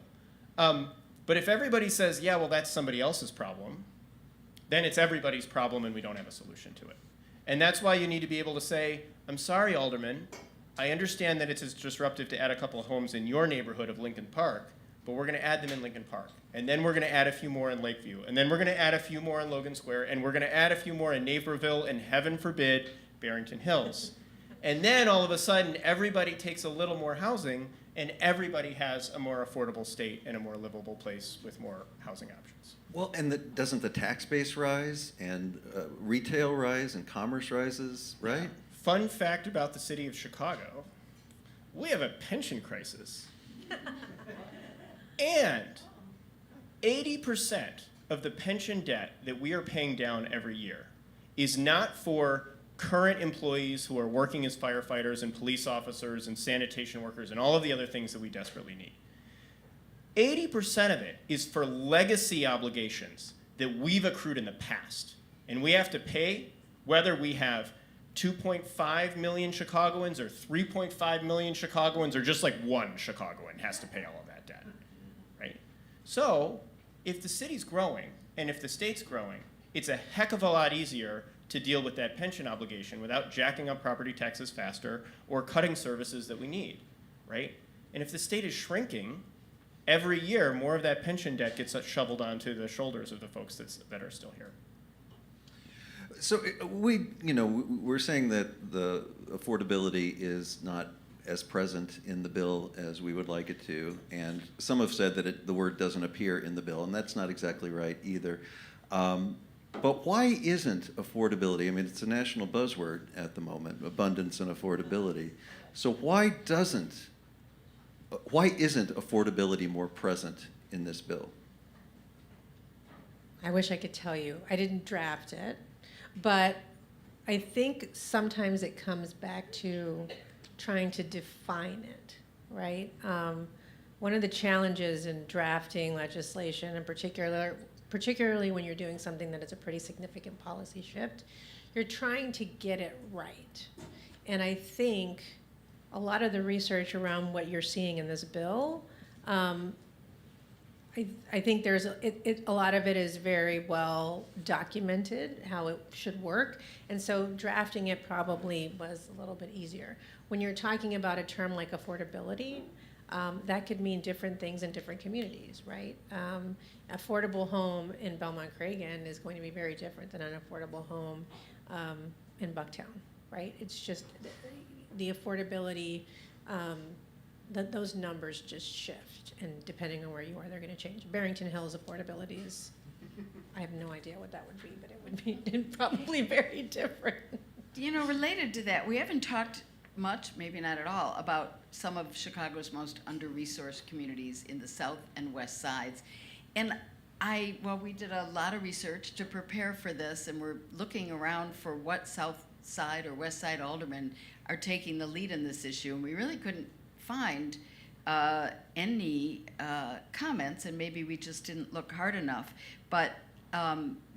But if everybody says, yeah, well, that's somebody else's problem, then it's everybody's problem and we don't have a solution to it. And that's why you need to be able to say, I'm sorry, Alderman, I understand that it's as disruptive to add a couple of homes in your neighborhood of Lincoln Park, but we're gonna add them in Lincoln Park. And then we're gonna add a few more in Lakeview. And then we're gonna add a few more in Logan Square. And we're gonna add a few more in Naperville, and heaven forbid, Barrington Hills. And then all of a sudden, everybody takes a little more housing, and everybody has a more affordable state and a more livable place with more housing options. Well, and doesn't the tax base rise, and retail rise, and commerce rises, right? Fun fact about the city of Chicago, we have a pension crisis. And 80% of the pension debt that we are paying down every year is not for current employees who are working as firefighters and police officers and sanitation workers and all of the other things that we desperately need. 80% of it is for legacy obligations that we've accrued in the past. And we have to pay whether we have 2.5 million Chicagoans or 3.5 million Chicagoans or just like one Chicagoan has to pay all of that debt, right? So if the city's growing and if the state's growing, it's a heck of a lot easier to deal with that pension obligation without jacking up property taxes faster or cutting services that we need, right? And if the state is shrinking, every year more of that pension debt gets shoveled onto the shoulders of the folks that are still here. So we're saying that the affordability is not as present in the bill as we would like it to, and some have said that the word doesn't appear in the bill, and that's not exactly right either. But why isn't affordability, I mean, it's a national buzzword at the moment, abundance and affordability. So why isn't affordability more present in this bill? I wish I could tell you. I didn't draft it, but I think sometimes it comes back to trying to define it, right? One of the challenges in drafting legislation, and particularly when you're doing something that is a pretty significant policy shift, you're trying to get it right. And I think a lot of the research around what you're seeing in this bill, I think there's a lot of it is very well documented, how it should work. And so drafting it probably was a little bit easier. When you're talking about a term like affordability, that could mean different things in different communities, right? Affordable home in Belmont-Cragin is going to be very different than an affordable home in Bucktown, right? It's just the affordability, those numbers just shift, and depending on where you are, they're going to change. Barrington Hills affordability is, I have no idea what that would be, but it would be probably very different. You know, related to that, we haven't talked much, maybe not at all, about some of Chicago's most under-resourced communities in the south and west sides. And we did a lot of research to prepare for this, and we're looking around for what south side or west side aldermen are taking the lead in this issue, and we really couldn't find any comments, and maybe we just didn't look hard enough. But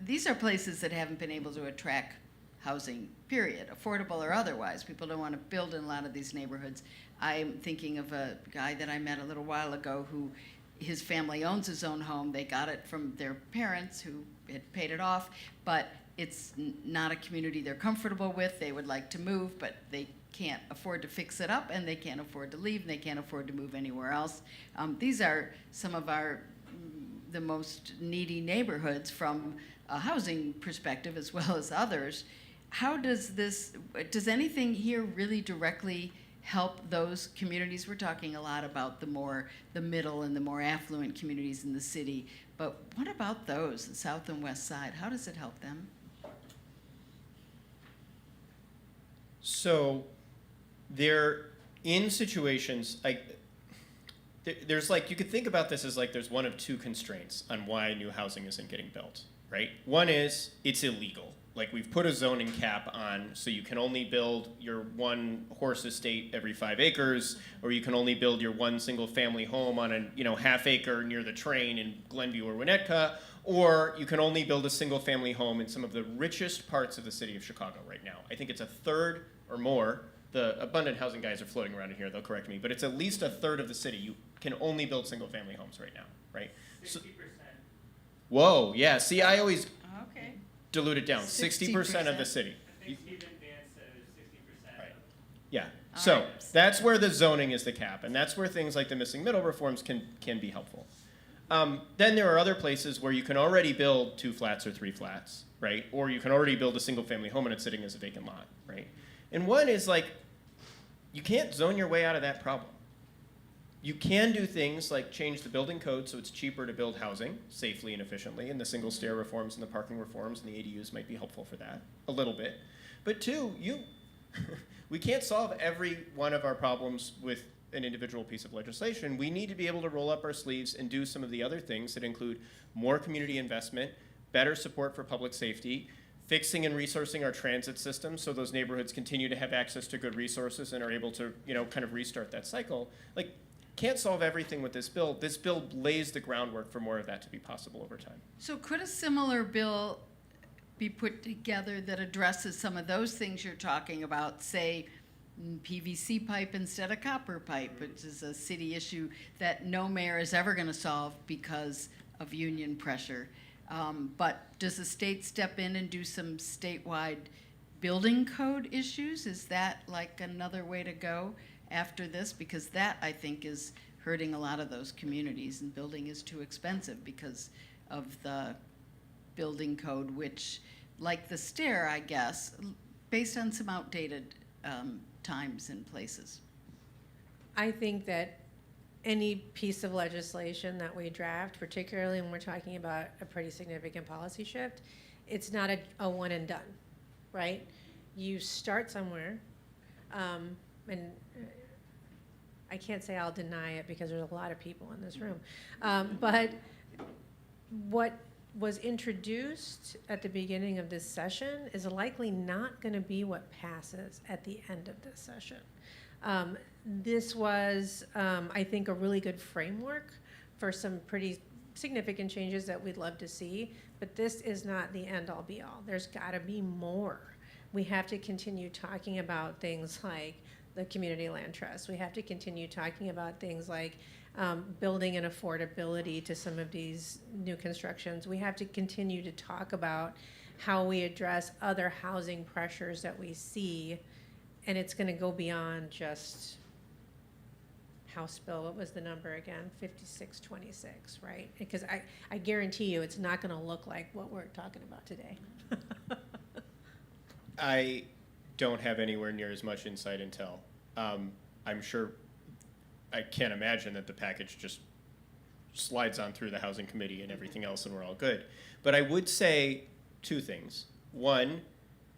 these are places that haven't been able to attract housing, period, affordable or otherwise. People don't want to build in a lot of these neighborhoods. I'm thinking of a guy that I met a little while ago who his family owns his own home. They got it from their parents who had paid it off, but it's not a community they're comfortable with. They would like to move, but they can't afford to fix it up, and they can't afford to leave, and they can't afford to move anywhere else. These are some of the most needy neighborhoods from a housing perspective as well as others. How does anything here really directly help those communities? We're talking a lot about the middle and the more affluent communities in the city, but what about those, the south and west side? How does it help them? So they're in situations there's you could think about this as there's one of two constraints on why new housing isn't getting built, right? One is it's illegal. We've put a zoning cap on, so you can only build your one horse estate every 5 acres, or you can only build your one single family home on a half acre near the train in Glenview or Winnetka, or you can only build a single family home in some of the richest parts of the city of Chicago right now. I think it's a third or more. The abundant housing guys are floating around in here, they'll correct me, but it's at least a third of the city. You can only build single family homes right now, right? 60%. Whoa, yeah, see, I always Okay. dilute it down. 60% of the 60%. city. I think Stephen Vance said it was 60%. Right. Yeah, All so right. that's where the zoning is the cap, and that's where things like the missing middle reforms can be helpful. Then there are other places where you can already build 2 flats or 3 flats, right? Or you can already build a single family home and it's sitting as a vacant lot, right? And one is you can't zone your way out of that problem. You can do things like change the building code so it's cheaper to build housing safely and efficiently, and the single stair reforms and the parking reforms and the ADUs might be helpful for that, a little bit. But 2, we can't solve every one of our problems with an individual piece of legislation. We need to be able to roll up our sleeves and do some of the other things that include more community investment, better support for public safety, fixing and resourcing our transit system so those neighborhoods continue to have access to good resources and are able to, kind of restart that cycle. Can't solve everything with this bill. This bill lays the groundwork for more of that to be possible over time. So could a similar bill be put together that addresses some of those things you're talking about, say PVC pipe instead of copper pipe, which is a city issue that no mayor is ever going to solve because of union pressure? But does the state step in and do some statewide building code issues? Is that another way to go after this? Because that, I think, is hurting a lot of those communities, and building is too expensive because of the building code, which, like the stair, I guess, based on some outdated times and places. I think that any piece of legislation that we draft, particularly when we're talking about a pretty significant policy shift, it's not a one and done, right? You start somewhere, and I can't say I'll deny it because there's a lot of people in this room. But what was introduced at the beginning of this session is likely not going to be what passes at the end of this session. This was, I think, a really good framework for some pretty significant changes that we'd love to see, but this is not the end-all be-all. There's got to be more. We have to continue talking about things like the community land trust. We have to continue talking about things like building and affordability to some of these new constructions. We have to continue to talk about how we address other housing pressures that we see, and it's going to go beyond just House Bill, what was the number again? 5626, right? Because I guarantee you it's not going to look like what we're talking about today. I don't have anywhere near as much insight intel. I'm sure, I can't imagine that the package just slides on through the Housing Committee and everything else and we're all good. But I would say two things. One,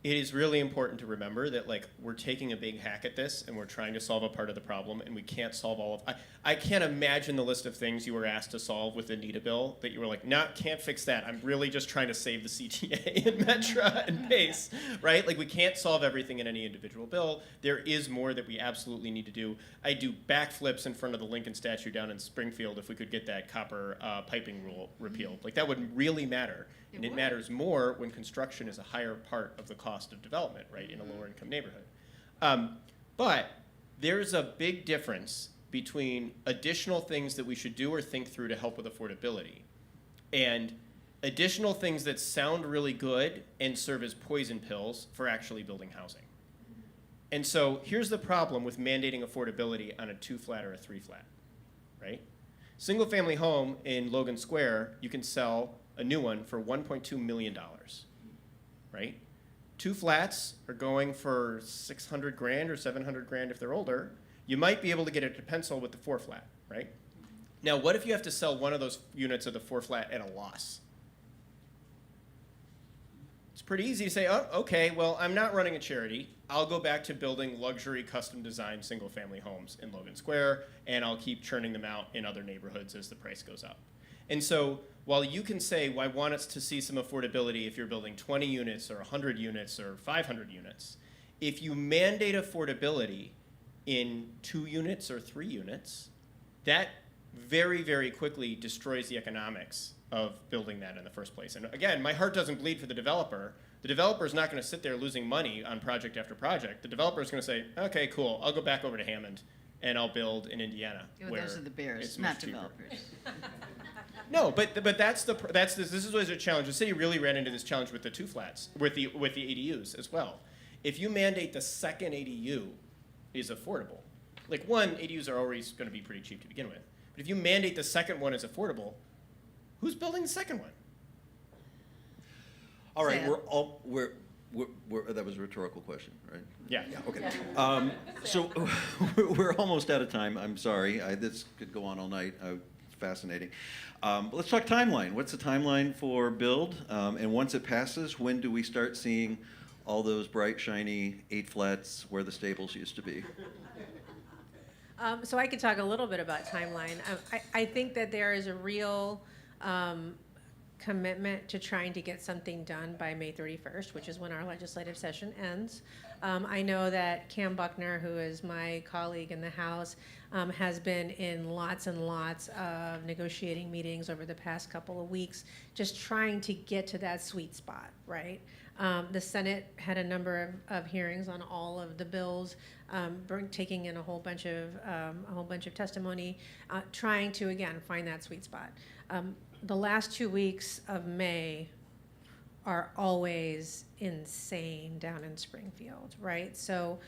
it is really important to remember that, like, we're taking a big hack at this and we're trying to solve a part of the problem, and we can't solve all of. I can't imagine the list of things you were asked to solve with the NETA bill that you were like, no, can't fix that. I'm really just trying to save the CTA and Metra and PACE, right? Like, we can't solve everything in any individual bill. There is more that we absolutely need to do. I do backflips in front of the Lincoln statue down in Springfield if we could get that copper piping rule repealed. Like, that would really matter. And it matters more when construction is a higher part of the cost of development, right, in a lower income neighborhood. But there's a big difference between additional things that we should do or think through to help with affordability and additional things that sound really good and serve as poison pills for actually building housing. And so here's the problem with mandating affordability on a 2-flat or a 3-flat, right? Single family home in Logan Square, you can sell a new one for $1.2 million, right? 2 flats are going for $600 grand or $700 grand if they're older. You might be able to get it to pencil with the 4-flat, right? Now, what if you have to sell one of those units of the 4-flat at a loss? It's pretty easy to say, oh, okay, well, I'm not running a charity. I'll go back to building luxury custom designed single family homes in Logan Square, and I'll keep churning them out in other neighborhoods as the price goes up. And so while you can say, well, I want us to see some affordability if you're building 20 units or 100 units or 500 units, if you mandate affordability in 2 units or 3 units, that very, very quickly destroys the economics of building that in the first place. And again, my heart doesn't bleed for the developer. The developer is not going to sit there losing money on project after project. The developer is going to say, okay, cool, I'll go back over to Hammond and I'll build in Indiana. Well, those are the bears, not developers. No, but this is always a challenge. The city really ran into this challenge with the 2 flats, with the ADUs as well. If you mandate the second ADU is affordable, like, one, ADUs are always going to be pretty cheap to begin with. But if you mandate the second one is affordable, who's building the second one? All right, Sam. that was a rhetorical question, right? Yeah. Okay. So we're almost out of time. I'm sorry. This could go on all night. Fascinating. But let's talk timeline. What's the timeline for build? And once it passes, when do we start seeing all those bright, shiny 8 flats where the stables used to be? So I could talk a little bit about timeline. I think that there is a real commitment to trying to get something done by May 31st, which is when our legislative session ends. I know that Cam Buckner, who is my colleague in the House, has been in lots and lots of negotiating meetings over the past couple of weeks, just trying to get to that sweet spot, right? The Senate had a number of hearings on all of the bills, taking in a whole bunch of testimony, trying to, again, find that sweet spot. The last 2 weeks of May are always insane down in Springfield, right? So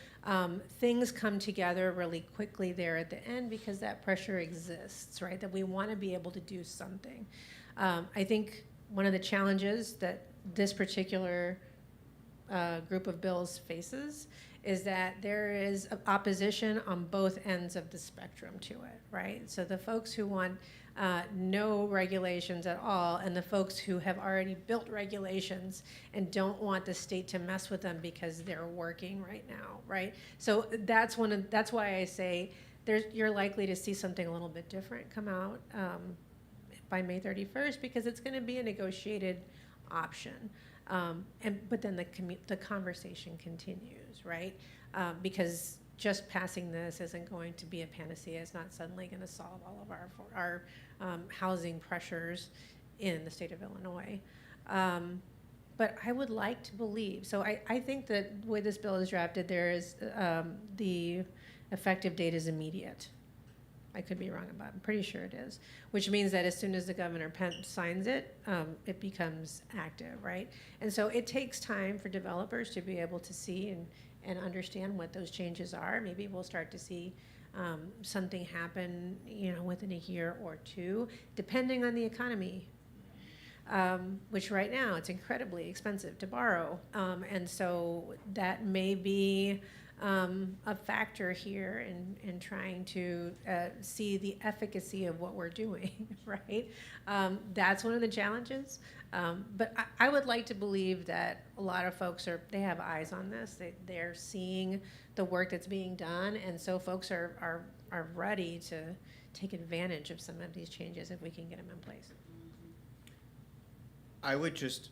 things come together really quickly there at the end because that pressure exists, right? That we want to be able to do something. I think one of the challenges that this particular group of bills faces is that there is opposition on both ends of the spectrum to it, right? So the folks who want no regulations at all, and the folks who have already built regulations and don't want the state to mess with them because they're working right now, right? So that's why I say you're likely to see something a little bit different come out by May 31st, because it's going to be a negotiated option. But then the conversation continues, right? Because just passing this isn't going to be a panacea. It's not suddenly going to solve all of our housing pressures in the state of Illinois. But I would like to believe, so I think that the way this bill is drafted, there is the effective date is immediate. I could be wrong about it. I'm pretty sure it is, which means that as soon as the governor signs it, it becomes active, right? And so it takes time for developers to be able to see and understand what those changes are. Maybe we'll start to see something happen, within a year or two, depending on the economy, which right now it's incredibly expensive to borrow. And so that may be a factor here in trying to see the efficacy of what we're doing, right? That's one of the challenges. But I would like to believe that a lot of folks they have eyes on this. They're seeing the work that's being done, and so folks are ready to take advantage of some of these changes if we can get them in place. I would just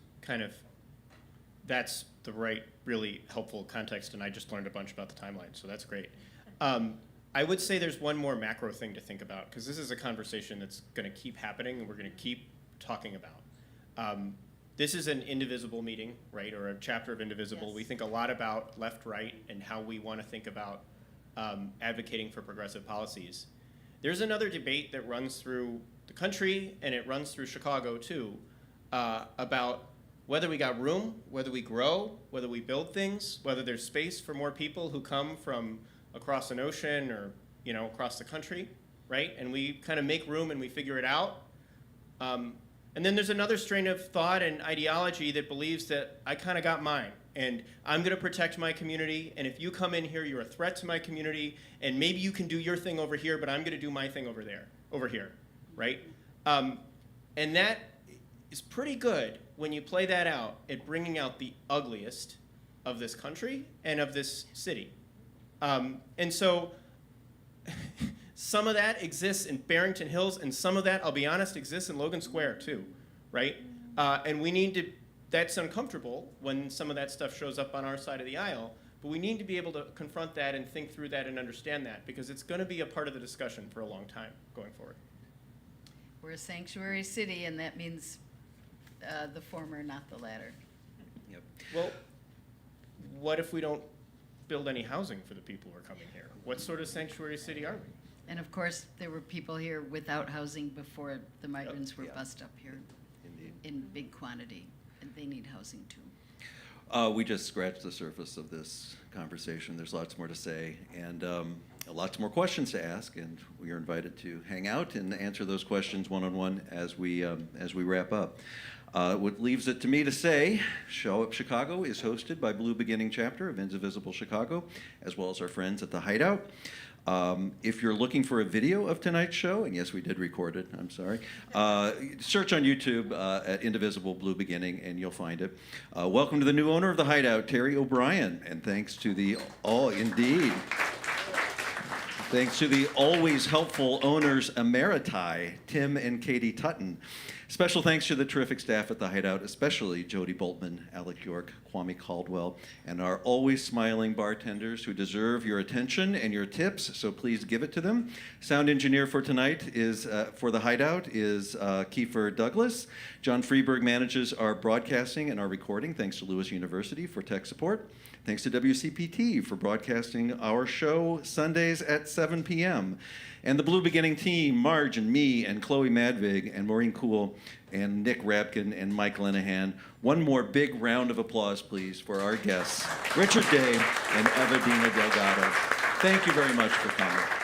that's the right, really helpful context, and I just learned a bunch about the timeline, so that's great. I would say there's one more macro thing to think about, because this is a conversation that's going to keep happening and we're going to keep talking about. This is an Indivisible meeting, right, or a chapter of Indivisible. Yes. We think a lot about left-right and how we want to think about advocating for progressive policies. There's another debate that runs through the country, and it runs through Chicago too, about whether we got room, whether we grow, whether we build things, whether there's space for more people who come from across an ocean or across the country, right? And we kind of make room and we figure it out. And then there's another strain of thought and ideology that believes that I kind of got mine, and I'm going to protect my community, and if you come in here, you're a threat to my community, and maybe you can do your thing over here, but I'm going to do my thing over here, right? And that is pretty good when you play that out at bringing out the ugliest of this country and of this city. And so some of that exists in Barrington Hills, and some of that, I'll be honest, exists in Logan Square too, right? And we need to, that's uncomfortable when some of that stuff shows up on our side of the aisle, but we need to be able to confront that and think through that and understand that, because it's going to be a part of the discussion for a long time going forward. We're a sanctuary city, and that means the former, not the latter. Yep. Well, what if we don't build any housing for the people who are coming here? What sort of sanctuary city are we? And of course, there were people here without housing before the migrants were Yeah. bussed up here Indeed. in big quantity, and they need housing too. We just scratched the surface of this conversation. There's lots more to say, and lots more questions to ask, and we are invited to hang out and answer those questions one-on-one as we wrap up. What leaves it to me to say, Show Up Chicago is hosted by Blue Beginning Chapter of Indivisible Chicago, as well as our friends at the Hideout. If you're looking for a video of tonight's show, and yes, we did record it, I'm sorry, search on YouTube at Indivisible Blue Beginning, and you'll find it. Welcome to the new owner of the Hideout, Terry O'Brien, and thanks to the, thanks to the always helpful owners emeriti, Tim and Katie Tutton. Special thanks to the terrific staff at the Hideout, especially Jody Boltman, Alec York, Kwame Caldwell, and our always smiling bartenders who deserve your attention and your tips, so please give it to them. Sound engineer for tonight is, for the Hideout, is Kiefer Douglas. John Freeberg manages our broadcasting and our recording, thanks to Lewis University for tech support. Thanks to WCPT for broadcasting our show Sundays at 7 p.m. And the Blue Beginning team, Marge and me and Chloe Madvig and Maureen Kuhl and Nick Rabkin and Mike Lenahan. One more big round of applause, please, for our guests, Richard Day and Eva-Dina Delgado. Thank you very much for coming.